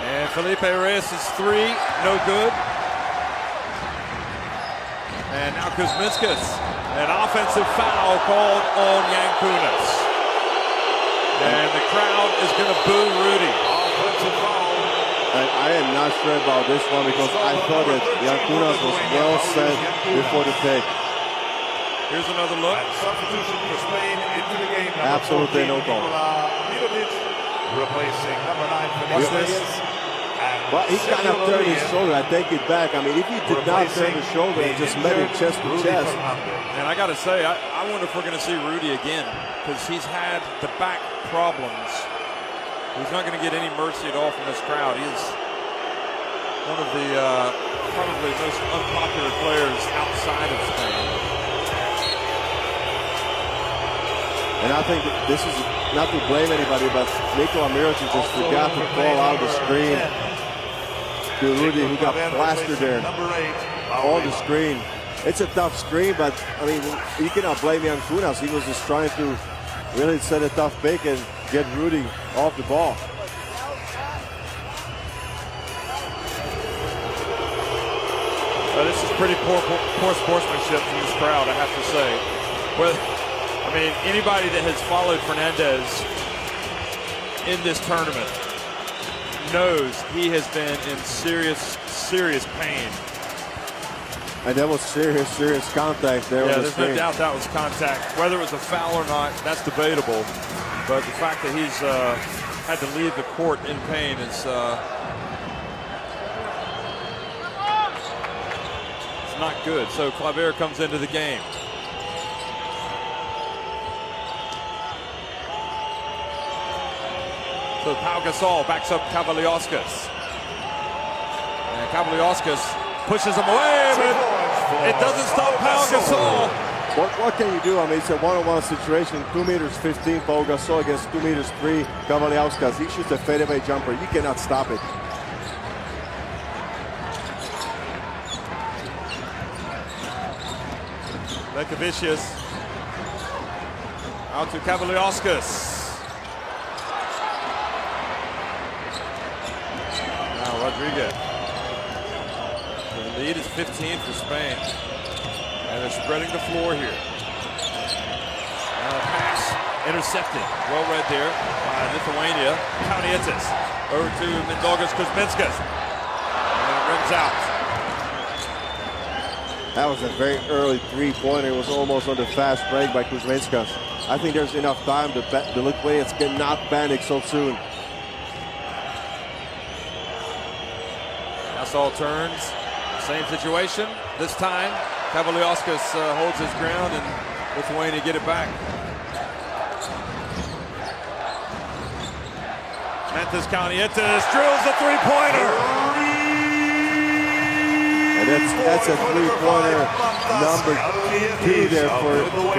And Felipe Reyes' three, no good. And now Kuzminskas. An offensive foul called on Yankunas. And the crowd is going to boo Rudy. Offensive foul. And I am not sure about this one because I thought that Yankunas was well set before the take. Here's another look. Substitution for Spain into the game. Absolutely no call. Replacing number 9 Fernandez. Well, he kind of turned his shoulder. I take it back. I mean, if he did not turn his shoulder and just met it chest to chest. And I got to say, I wonder if we're going to see Rudy again because he's had the back problems. He's not going to get any mercy at all from this crowd. He is one of the probably most unpopular players outside of Spain. And I think this is not to blame anybody, but Nikola Mirotic just forgot to call out the screen to Rudy, who got plastered there on the screen. It's a tough screen, but I mean, you cannot blame Yankunas. He was just trying to really set a tough pick, and get Rudy off the ball. This is pretty poor sportsmanship from this crowd, I have to say. Well, I mean, anybody that has followed Fernandez in this tournament knows he has been in serious pain. And that was serious contact there. Yeah, on the there's screen. no doubt that was contact. Whether it was a foul or not, that's debatable. But the fact that he's had to leave the court in pain is it's not good. So Claver comes into the game. So Pau Gasol backs up Kavaliauskas. And Kavaliauskas pushes him away, but it doesn't stop Pau Gasol. What can you do? I mean, it's a one-on-one situation. 2 meters 15, Pau Gasol against 2 meters 3, Kavaliauskas. He shoots a fadeaway jumper. You cannot stop it. Lekavicius out to Kavaliauskas. Now Rodriguez. The lead is 15 for Spain. And they're spreading the floor here. Pass intercepted. Well read there by Lithuania. Kaunietis over to Mindaugas Kuzminskas. And it rims out. That was a very early three-pointer. It was almost on the fast break by Kuzminskas. I think there's enough time. The Lithuanians cannot panic so soon. Gasol turns. Same situation. This time, Kavaliauskas holds his ground and Lithuania get it back. Mantas Kaunietis drills a three-pointer. And that's a three-pointer number 2 there for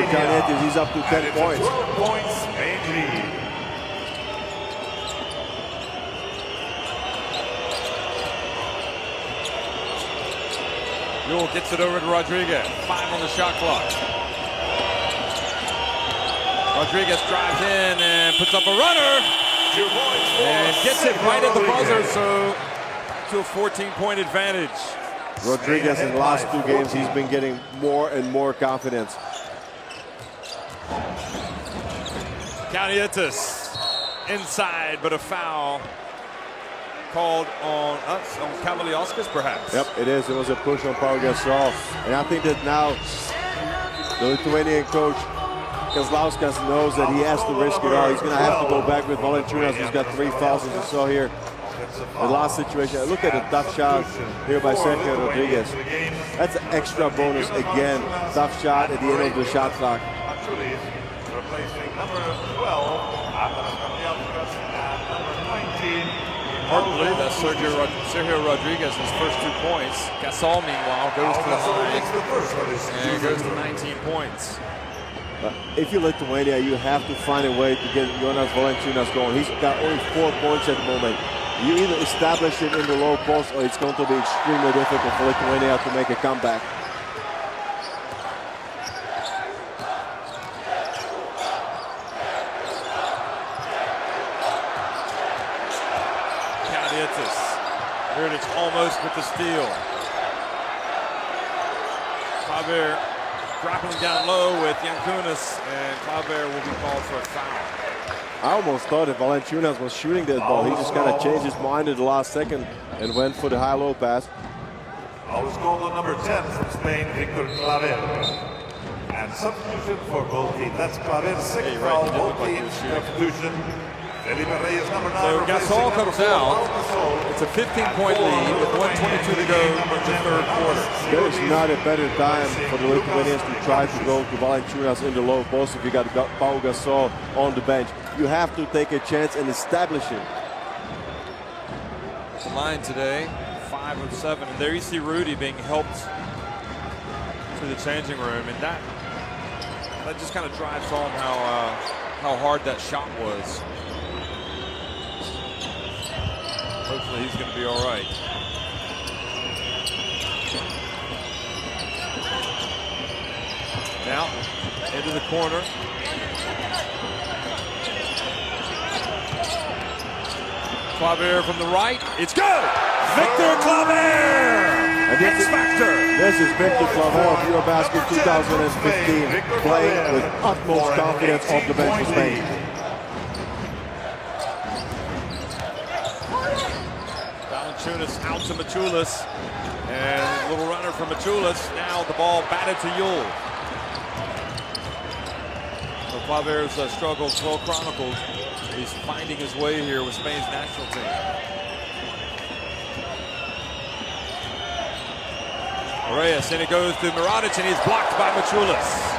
Kaunietis. He's up to 10 points. Yule gets it over to Rodriguez. 5 on the shot clock. Rodriguez drives in and puts up a runner. And gets it right at the buzzer, so to a 14-point advantage. Rodriguez in the last 2 games, he's been getting more and more confidence. Kaunietis inside, but a foul called on Kavaliauskas, perhaps. Yep, it is. It was a push on Pau Gasol. And I think that now the Lithuanian coach, Kazlauskas, knows that he has to risk it all. He's going to have to go back with Valanciunas, who's got 3 fouls, as you saw here. The last situation, look at the tough shot here by Sergio Rodriguez. That's an extra bonus again. Tough shot at the end of the shot clock. Hard to believe that Sergio Rodriguez's first 2 points. Gasol, meanwhile, goes to the line and goes to 19 points. If you're Lithuania, you have to find a way to get Jonas Valanciunas going. He's got only 4 points at the moment. You either establish it in the low post or it's going to be extremely difficult for Lithuania to make a comeback. Kaunietis. Heritage almost with the steal. Claver grappling down low with Yankunas, and Claver will be called for a foul. I almost thought if Valanciunas was shooting that ball, he just kind of changed his mind at the last second and went for the high-low pass. Always goal on number 10 from Spain, Victor Claver. And substitution for both teams. That's Claver's 6th foul, both teams substitution. So Gasol comes out. It's a 15-point lead with 1:22 to go in the third quarter. There is not a better time for the Lithuanians to try to go to Valanciunas in the low post if you got Pau Gasol on the bench. You have to take a chance and establish it. The line today, 5 of 7. And there you see Rudy being helped to the changing room. And that just kind of drives home how hard that shot was. Hopefully he's going to be all right. Now, into the corner. Claver from the right. It's good! Victor Claver! X Factor! This is Victor Claver of Eurobasket 2015, playing with utmost confidence off the bench for Spain. Valanciunas out to Maciulis. And a little runner from Maciulis. Now the ball batted to Yule. So Claver's struggles well chronicled. He's finding his way here with Spain's national team. Reyes, and it goes to Mirotic, and he's blocked by Maciulis.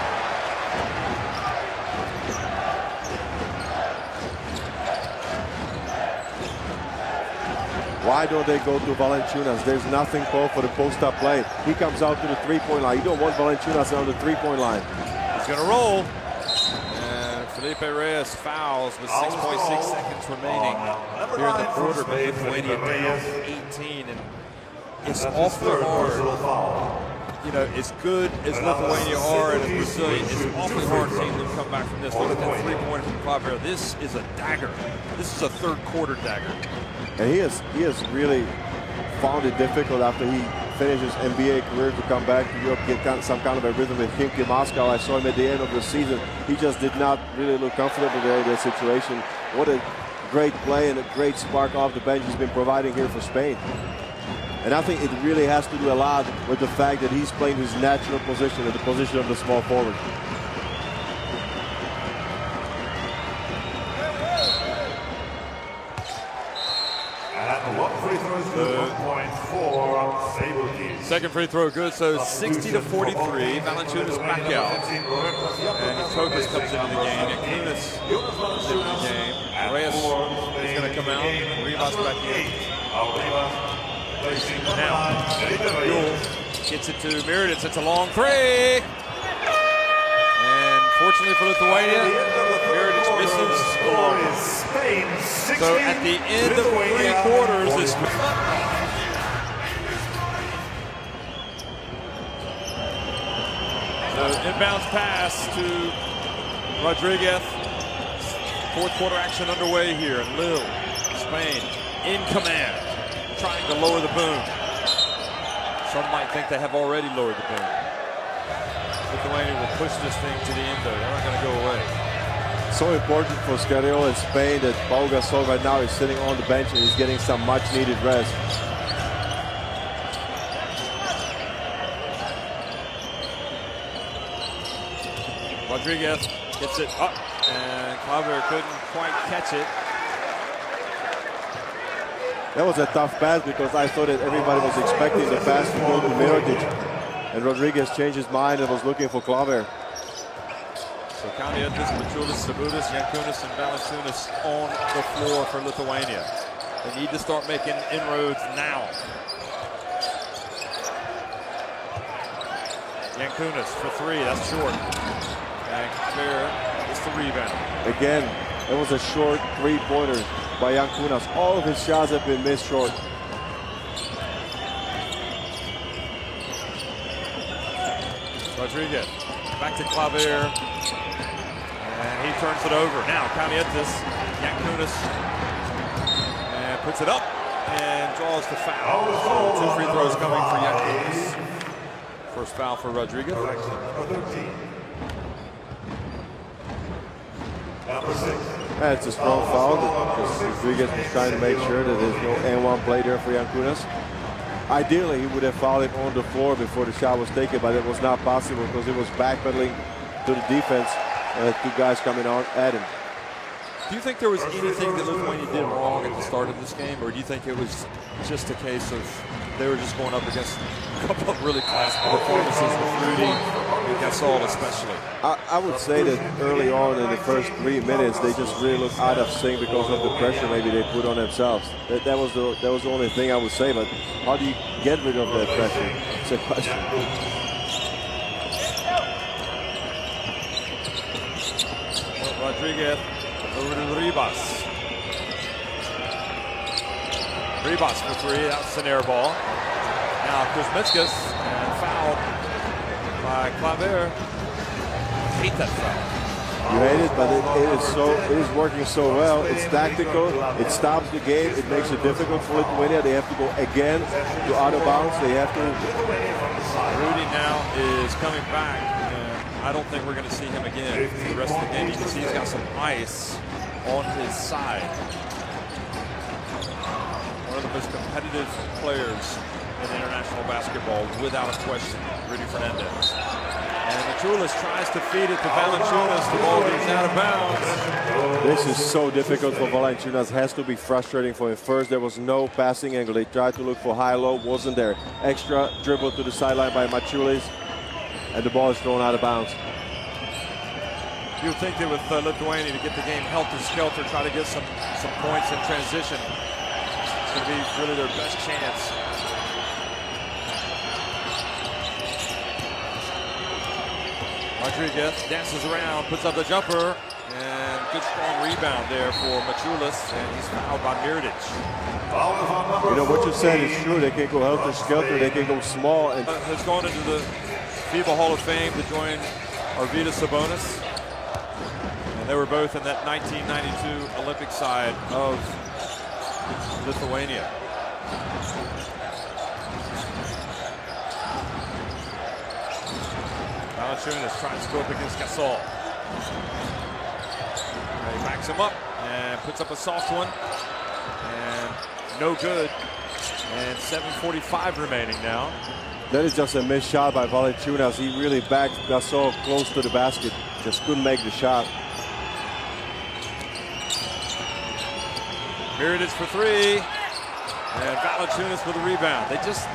Why don't they go to Valanciunas? There's nothing called for the post-up play. He comes out to the three-point line. You don't want Valanciunas on the three-point line. He's going to roll. And Felipe Reyes fouls with 6.6 seconds remaining here in the quarter. But Lithuania down 18. And it's awfully hard. You know, as good as Lithuania are and as Brazilian, it's awfully hard to see them come back from this. Look at that three-pointer from Claver. This is a dagger. This is a third-quarter dagger. And he has really found it difficult after he finished his NBA career to come back to Europe, get some kind of a rhythm with Khimki Moscow. I saw him at the end of the season. He just did not really look comfortable there in that situation. What a great play and a great spark off the bench he's been providing here for Spain. And I think it really has to do a lot with the fact that he's playing his natural position, at the position of the small forward. Second free throw good, so 60-43. Valanciunas back out. And Tokas comes into the game. And Kunis comes into the game. Reyes is going to come out. Rivas back in. Now, Yule gets it to Mirotic. It's a long three. And fortunately for Lithuania, Mirotic misses the long one. So at the end of 3 quarters, this inbounds pass to Rodriguez. Fourth quarter action underway here. And Lille, Spain, in command, trying to lower the boom. Some might think they have already lowered the boom. Lithuania will push this thing to the end, though. They're not going to go away. So important for Scariolo in Spain that Pau Gasol right now is sitting on the bench and he's getting some much-needed rest. Rodriguez gets it up, and Claver couldn't quite catch it. That was a tough pass because I thought that everybody was expecting the pass to go to Mirotic. And Rodriguez changed his mind and was looking for Claver. So Kalnietis, Maciulis, Sabutis, Jankunas, and Valanciunas on the floor for Lithuania. They need to start making inroads now. Jankunas for three, that's short. And Claver gets the rebound. Again, it was a short three-pointer by Jankunas. All of his shots have been missed short. Rodriguez back to Claver. And he turns it over. Now Kalnietis, Jankunas, and puts it up and draws the foul. So 2 free throws coming for Jankunas. First foul for Rodriguez. That's a strong foul because Rodriguez was trying to make sure that there's no N1 play there for Jankunas. Ideally, he would have fouled it on the floor before the shot was taken, but it was not possible because it was backpedaling to the defense. 2 guys coming on at him. Do you think there was anything that Lithuania did wrong at the start of this game, or do you think it was just a case of they were just going up against a couple of really class performances with Rudy and Gasol especially? I would say that early on in the first 3 minutes, they just really looked out of sync because of the pressure maybe they put on themselves. That was the only thing I would say, but how do you get rid of that pressure? It's a question. Rodriguez over to Ribas. Ribas for three, that's an air ball. Now Kuzmitskas, and fouled by Claver. Hate that foul. You hate it, but it is working so well. It's tactical. It stops the game. It makes it difficult for Lithuania. They have to go again to out of bounds. They have to. Rudy now is coming back. I don't think we're going to see him again for the rest of the game. You can see he's got some ice on his side. One of the most competitive players in international basketball, without a question, Rudy Fernandez. And Maciulis tries to feed it to Valanciunas. The ball goes out of bounds. This is so difficult for Valanciunas. Has to be frustrating for him. First, there was no passing angle. They tried to look for high-low. Wasn't there. Extra dribble to the sideline by Maciulis. And the ball is thrown out of bounds. You would think that with Lithuania to get the game helter-skelter, try to get some points in transition. It's going to be really their best chance. Rodriguez dances around, puts up the jumper, and good strong rebound there for Maciulis, and he's fouled by Mirotic. You know, what you said is true. They can go helter-skelter, they can go small. And has gone into the FIBA Hall of Fame to join Arvydas Sabonis. And they were both in that 1992 Olympic side of Lithuania. Valanciunas tries to go up against Gasol. He backs him up and puts up a soft one. And no good. And 7:45 remaining now. that is just a missed shot by Valanciunas. He really backed Gasol close to the basket. Just couldn't make the shot. Mirotic for three. And Valanciunas with a rebound.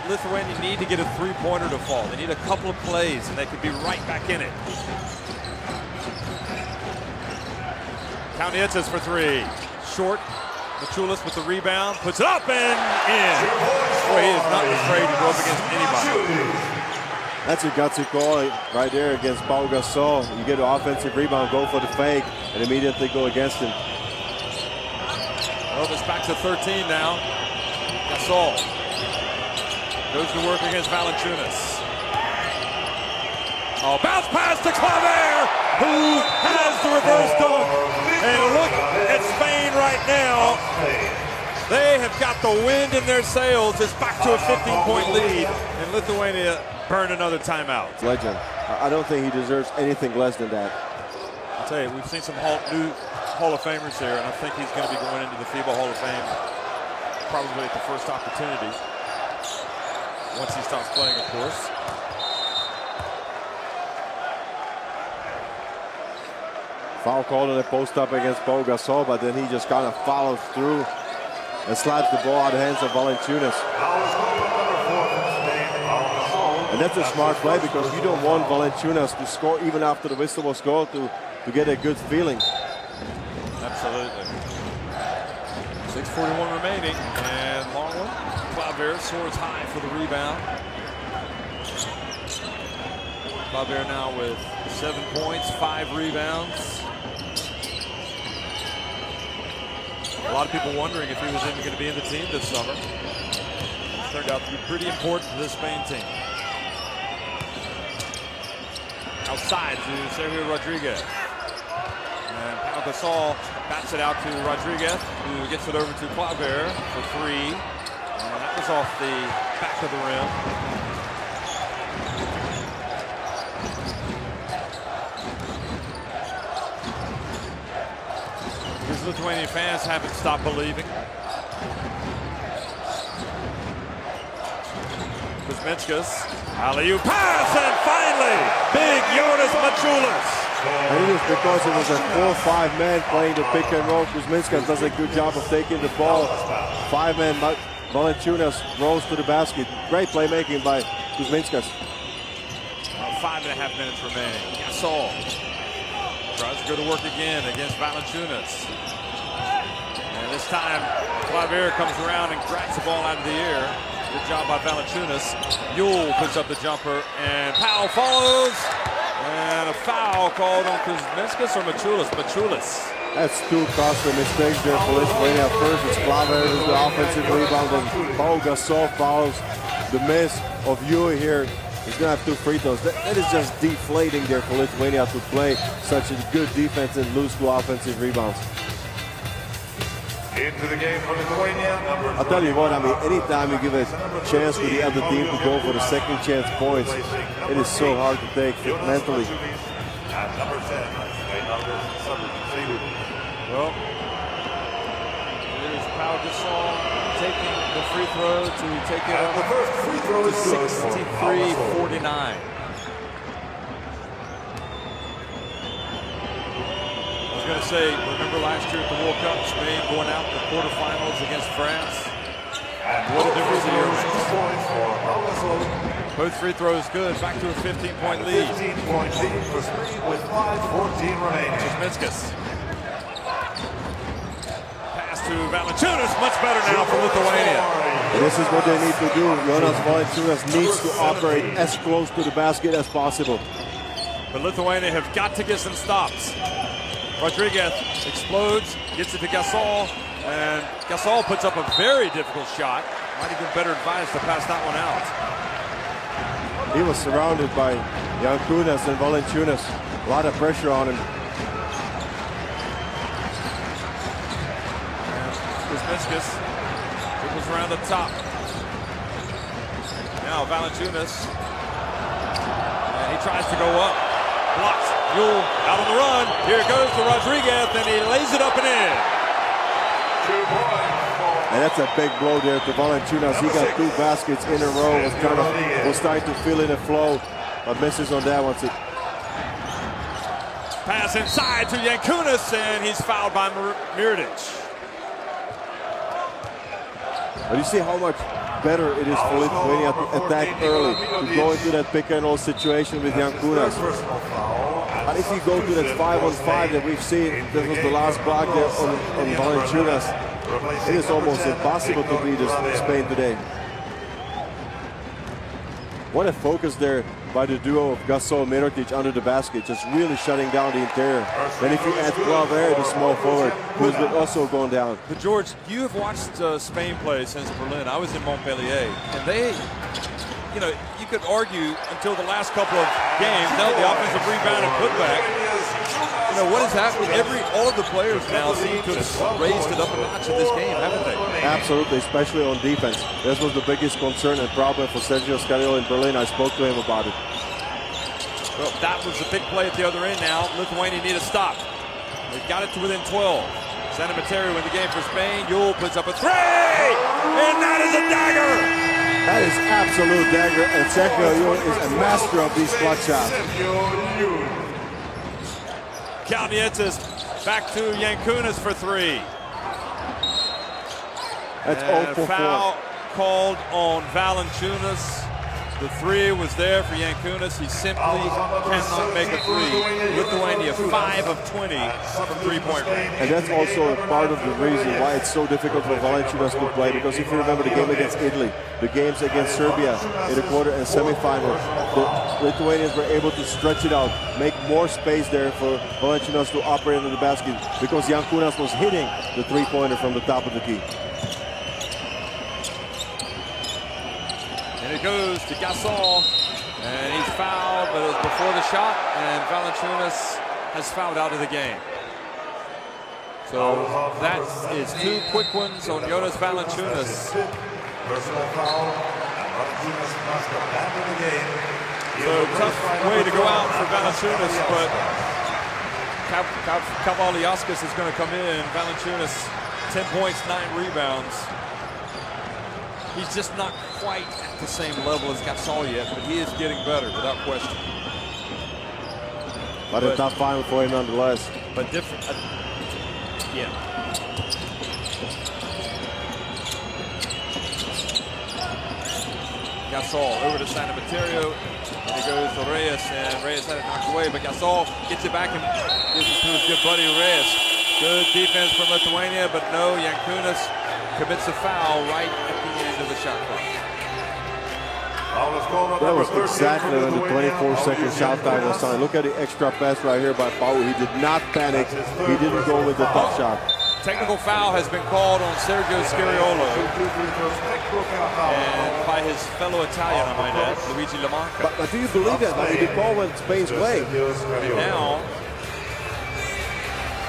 Lithuania need to get a three-pointer to fall. They need a couple of plays, and they could be right back in it. Kaunietis for three. Short. Maciulis with the rebound. Puts it up and in. Boy, he is not afraid to go up against anybody. That's a gutsy call right there against Pau Gasol. You get an offensive rebound, go for the fake, and immediately go against him. Well, it's back to 13 now. Gasol goes to work against Valanciunas. Oh, bounce pass to Claver, who has the reverse dunk. And look at Spain right now. They have got the wind in their sails. It's back to a 15-point lead, and Lithuania burned another timeout. Legend. I don't think he deserves anything less than that. I'll tell you, we've seen some new Hall of Famers here, and I think he's going to be going into the FIBA Hall of Fame probably at the first opportunity. Once he stops playing, of course. Foul called in a post-up against Pau Gasol, but then he just kind of follows through and slaps the ball out of the hands of Valanciunas. And that's a smart play because you don't want Valanciunas to score even after the whistle was called to get a good feeling. Absolutely. 6:41 remaining, and long one. Claver soars high for the rebound. Claver now with 7 points, 5 rebounds. A lot of people wondering if he was even going to be in the team this summer. It's turned out to be pretty important to this Spain team. Outside to Sergio Rodriguez. And Pau Gasol bats it out to Rodriguez, who gets it over to Claver for three. And that was off the back of the rim. These Lithuanian fans haven't stopped believing. Kuzminskas, alley-oop pass, and finally, big Jonas Maciulis. And it is because it was a 4-5 man playing the pick and roll. Kuzminskas does a good job of taking the ball. 5-man Valanciunas rolls to the basket. Great playmaking by Kuzminskas. 5.5 minutes remaining. Gasol tries to go to work again against Valanciunas. And this time, Claver comes around and grabs the ball out of the air. Good job by Valanciunas. Yule puts up the jumper, and Powell follows. And a foul called on Kuzminskas or Maciulis? Maciulis. That's two costly mistakes there for Lithuania. First, it's Claver with the offensive rebound, and Pau Gasol fouls the miss of Yule here He's going to have 2 free throws. That is just deflating there for Lithuania to play such a good defense and lose 2 offensive rebounds. Into the game for Lithuania, I'll tell you what, I mean, anytime you give a chance to the other team to go for the second chance points, it is so hard to take mentally. At number 10, Well, there's Pau Gasol taking the free throw to take it up the first free throw is good for 63-49. I was going to say, remember last year at the World Cup, Spain going out in the quarterfinals against France? What a difference a year makes. Both free throws good. Back to a 15-point lead. 15-point lead for Spain with 5:14 remaining. Kuzminskas. Pass to Valanciunas. Much better now for Lithuania. And this is what they need to do. Jonas Valanciunas needs to operate as close to the basket as possible. But Lithuania have got to get some stops. Rodriguez explodes, gets it to Gasol, and Gasol puts up a very difficult shot. Might have been better advised to pass that one out. He was surrounded by Yankunas and Valanciunas. A lot of pressure on him. Kuzminskas dribbles around the top. Now Valanciunas, and he tries to go up. Blocks. Yule out on the run. Here it goes to Rodriguez, and he lays it up and in. 2 points. And that's a big blow there to Valanciunas. He got 2 baskets in a row. Was starting to fill in a flow, but misses on that one. Pass inside to Yankunas, and he's fouled by Mirotic. But you see how much better it is for Lithuania to attack early, to go into that pick and roll situation with Yankunas. But if you go to that 5-on-5 that we've seen, that was the last block there on Valanciunas, it is almost impossible to beat Spain today. What a focus there by the duo of Gasol and Mirotic under the basket, just really shutting down the interior. Then if you add Claver, the small forward, who's been also going down. But George, you have watched Spain play since Berlin. I was in Montpellier, and they, you know, you could argue until the last couple of games, now the offensive rebound and putback. You know, what has happened? All of the players now seem to have raised it up a notch in this game, haven't they? Absolutely, especially on defense. This was the biggest concern and problem for Sergio Scariolo in Berlin. I spoke to him about it. Well, that was the big play at the other end now. Lithuania need a stop. They've got it to within 12. Santa Materio in the game for Spain. Yule puts up a 3! And that is a dagger! That is absolute dagger, and Sergio Yule is a master of these clutch shots. Kalnietis back to Yankunas for 3. That's 0 for 4. Foul called on Valanciunas. The 3 was there for Yankunas. He simply cannot make a 3. Lithuania 5 of 20 from 3-point range. And that's also a part of the reason why it's so difficult for Valanciunas to play, because if you remember the game against Italy, the games against Serbia in the quarter and semifinal, the Lithuanians were able to stretch it out, make more space there for Valanciunas to operate on the basket, because Yankunas was hitting the 3-pointer from the top of the key. And it goes to Gasol, and he's fouled, but it was before the shot, and Valanciunas has fouled out of the game. So that is 2 quick ones on Jonas Valanciunas. Personal foul, and Valanciunas must abandon the game. So tough way to go out for Valanciunas, but Kavaliauskas is going to come in. Valanciunas, 10 points, 9 rebounds. He's just not quite at the same level as Gasol yet, but he is getting better without question. But a tough final for him nonetheless. But different. Yeah. Gasol over to Santa Materio. And it goes to Reyes, and Reyes had it knocked away, but Gasol gets it back and gives it to his good buddy Reyes. Good defense from Lithuania, but no, Yankunas commits a foul right at the end of the shot clock. That was exactly when the 24-second shot time was signed. Look at the extra pass right here by Pau. He did not panic. He didn't go with the tough shot. technical foul has been called on Sergio Scariolo, and by his fellow Italian, I might add, Luigi Lamanca. But do you believe that? I mean, the ball went Spain's way. Now,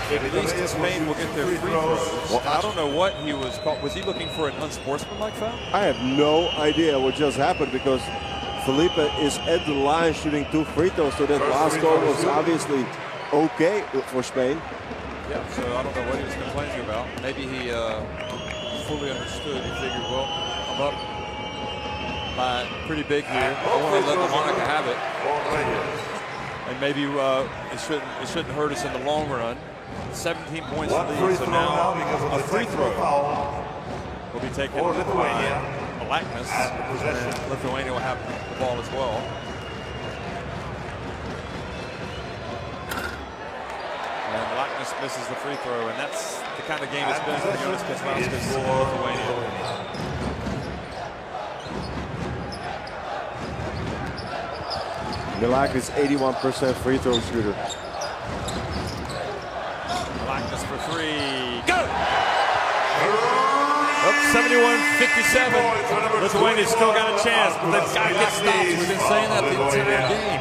at least Spain will get their free throws. Well, I don't know what he was called. Was he looking for an unsportsmanlike foul? I have no idea what just happened because Felipe is at the line shooting 2 free throws, so that last goal was obviously okay for Spain. Yeah, so I don't know what he was complaining about. Maybe he fully understood. He figured, well, I'm up by pretty big here. I want to let Lamanca have it. And maybe it shouldn't hurt us in the long run. 17 points lead, so now a free throw will be taken by Blackness, and Lithuania will have the ball as well. And Blackness misses the free throw, and that's the kind of game it's been for Jonas Kuzmauskas in Lithuania. Milak is 81% free throw shooter. Blackness for 3. Go! Up 71-57. Lithuania's still got a chance, but they've got to get stops. We've been saying that the entire game.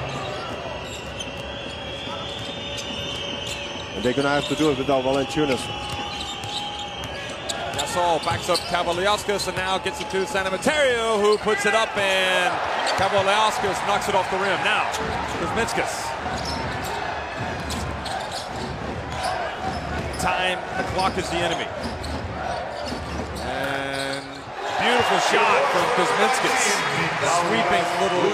And they're going to have to do it without Valanciunas. Gasol backs up Kavaliauskas and now gets it to Sanamaterio, who puts it up, and Kavaliauskas knocks it off the rim. Now, Kuzminskas. Time, the clock is the enemy. And beautiful shot from Kuzminskas. Sweeping little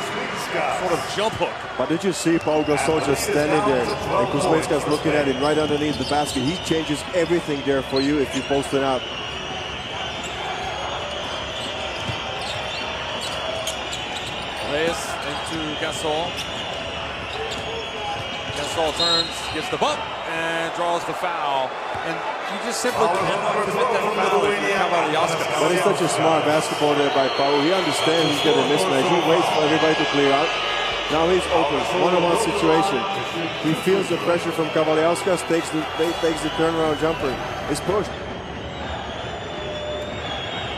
sort of jump hook. But did you see Paul Gasol just standing there and Kuzminskas looking at him right underneath the basket? He changes everything there for you if you post it out. Reyes into Gasol. Gasol turns, gets the bump, and draws the foul. And you just simply cannot commit that foul if you're Kavaliauskas. But it's such a smart basketball there by Paul. He understands he's got a mismatch. He waits for everybody to clear out. Now he's open, one-on-one situation. He feels the pressure from Kavaliauskas, takes the turnaround jumper. It's pushed.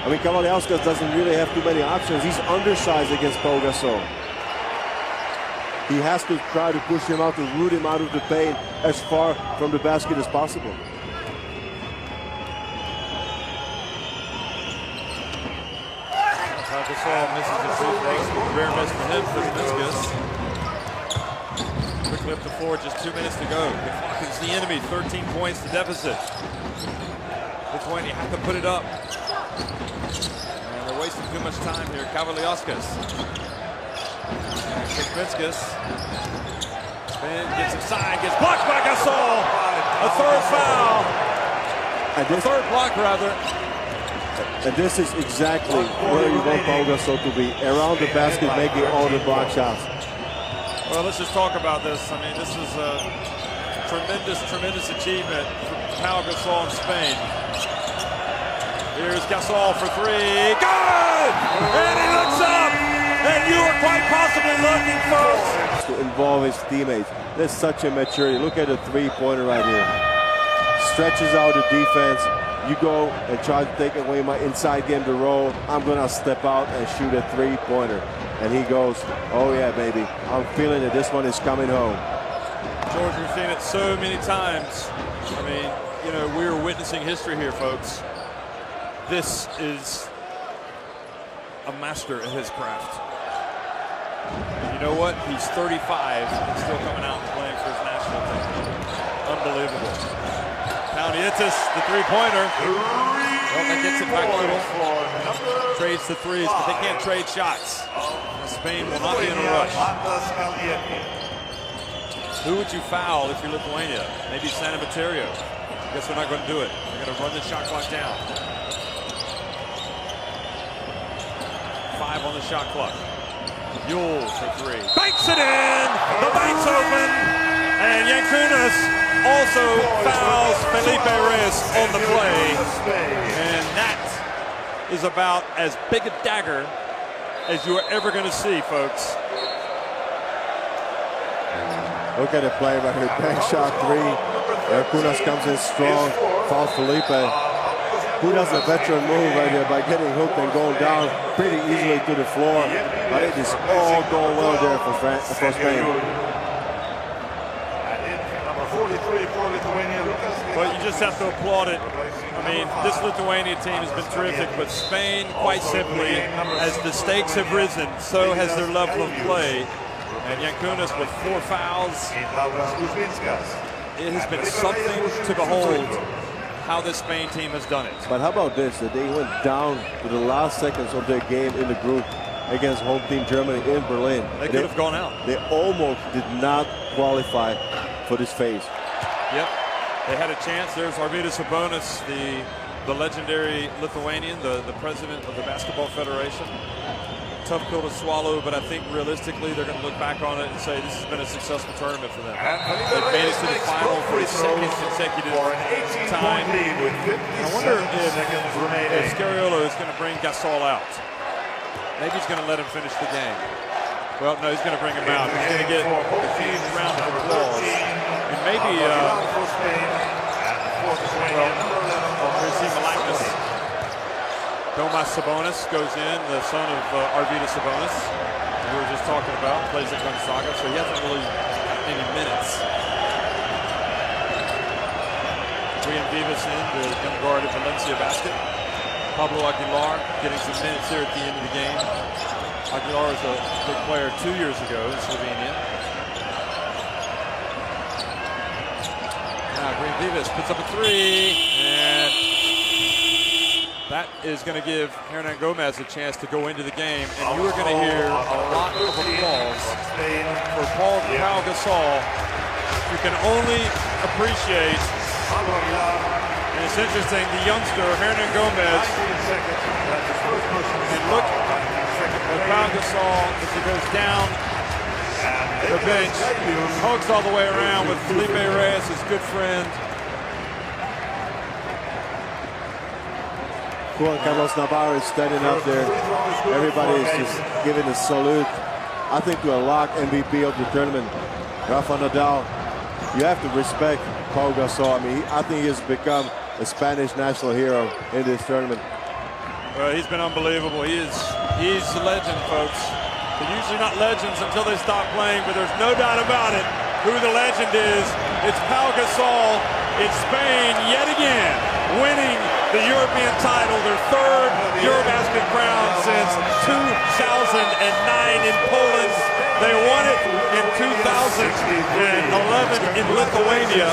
I mean, Kavaliauskas doesn't really have too many options. He's undersized against Paul Gasol. He has to try to push him out, to root him out of the paint as far from the basket as possible. Gasol misses the free throw. Rare miss for him for Kuzminskas. Quickly up the floor, just 2 minutes to go. The clock is the enemy, 13 points to deficit. Lithuania have to put it up. And they're wasting too much time here. Kavaliauskas. Kuzminskas. Spin, gets inside, gets blocked by Gasol. A third foul. A third block, rather. And this is exactly where you want Paul Gasol to be, around the basket, making all the block shots. Well, let's just talk about this. I mean, this is a tremendous achievement for Pau Gasol in Spain. Here's Gasol for 3. Good! And he looks up! And you were quite possibly looking, folks! To involve his teammates. That's such a maturity. Look at the three-pointer right here. Stretches out the defense. You go and try to take away my inside game to roll. I'm going to step out and shoot a three-pointer. And he goes, oh yeah, baby. I'm feeling it. This one is coming home. George, we've seen it so many times. I mean, you know, we're witnessing history here, folks. This is a master at his craft. And you know what? He's 35 and still coming out and playing for his national team. Unbelievable. Paunietis, the three-pointer. Well, that gets it back to him. Trades the threes, but they can't trade shots. Spain will not be in a rush. Who would you foul if you're Lithuania? Maybe Sanamaterio. Guess they're not going to do it. They're going to run the shot clock down. 5 on the shot clock. Yule for 3. Banks it in! The bank's open! And Yankunas also fouls Felipe Reyes on the play. And that is about as big a dagger as you are ever going to see, folks. Look at the play right here. Bank shot 3. Yankunas comes in strong. fouled Felipe. Who does a veteran move right here by getting hooked and going down pretty easily to the floor. But it is all going well there for Spain. But you just have to applaud it. I mean, this Lithuania team has been terrific, but Spain, quite simply, as the stakes have risen, so has their level of play. And Jankunas with 4 fouls. It has been something to behold how this Spain team has done it. But how about this, that they went down to the last seconds of their game in the group against home team Germany in Berlin. They could have gone out. They almost did not qualify for this phase. Yep, they had a chance. There's Arvydas Sabonis, the legendary Lithuanian, the president of the Basketball Federation. Tough pill to swallow, but I think realistically they're going to look back on it and say this has been a successful tournament for them. They've made it to the final for the second consecutive time. I wonder if Scariolo is going to bring Gasol out. Maybe he's going to let him finish the game. Well, no, he's going to bring him out. He's going to get the team's round of applause. And maybe, well, we'll see Malakis. Domas Sabonis goes in, the son of Arvydas Sabonis, who we were just talking about, plays at Gonzaga, so he hasn't really any minutes. Brian Vivas in, the young guard at Valencia Basket. Pablo Aguilar getting some minutes here at the end of the game. Aguilar was a big player 2 years ago in Slovenia. Now Brian Vivas puts up a 3, and that is going to give Hernan Gomez a chance to go into the game, and you are going to hear a lot of applause for Pau Gasol. You can only appreciate, and it's interesting, the youngster Hernan Gomez, and look at Pau Gasol as he goes down the bench, hugs all the way around with Felipe Reyes, his good friend. Juan Carlos Navarro is standing up there. Everybody is just giving a salute. I think to a lock MVP of the tournament, Rafa Nadal. You have to respect Pau Gasol. I mean, I think he has become a Spanish national hero in this tournament. Well, he's been unbelievable. He's a legend, folks. They're usually not legends until they stop playing, but there's no doubt about it who the legend is. It's Pau Gasol. It's Spain yet again, winning the European title, their third Eurobasket crown since 2009 in Poland. They won it in 2011 in Lithuania.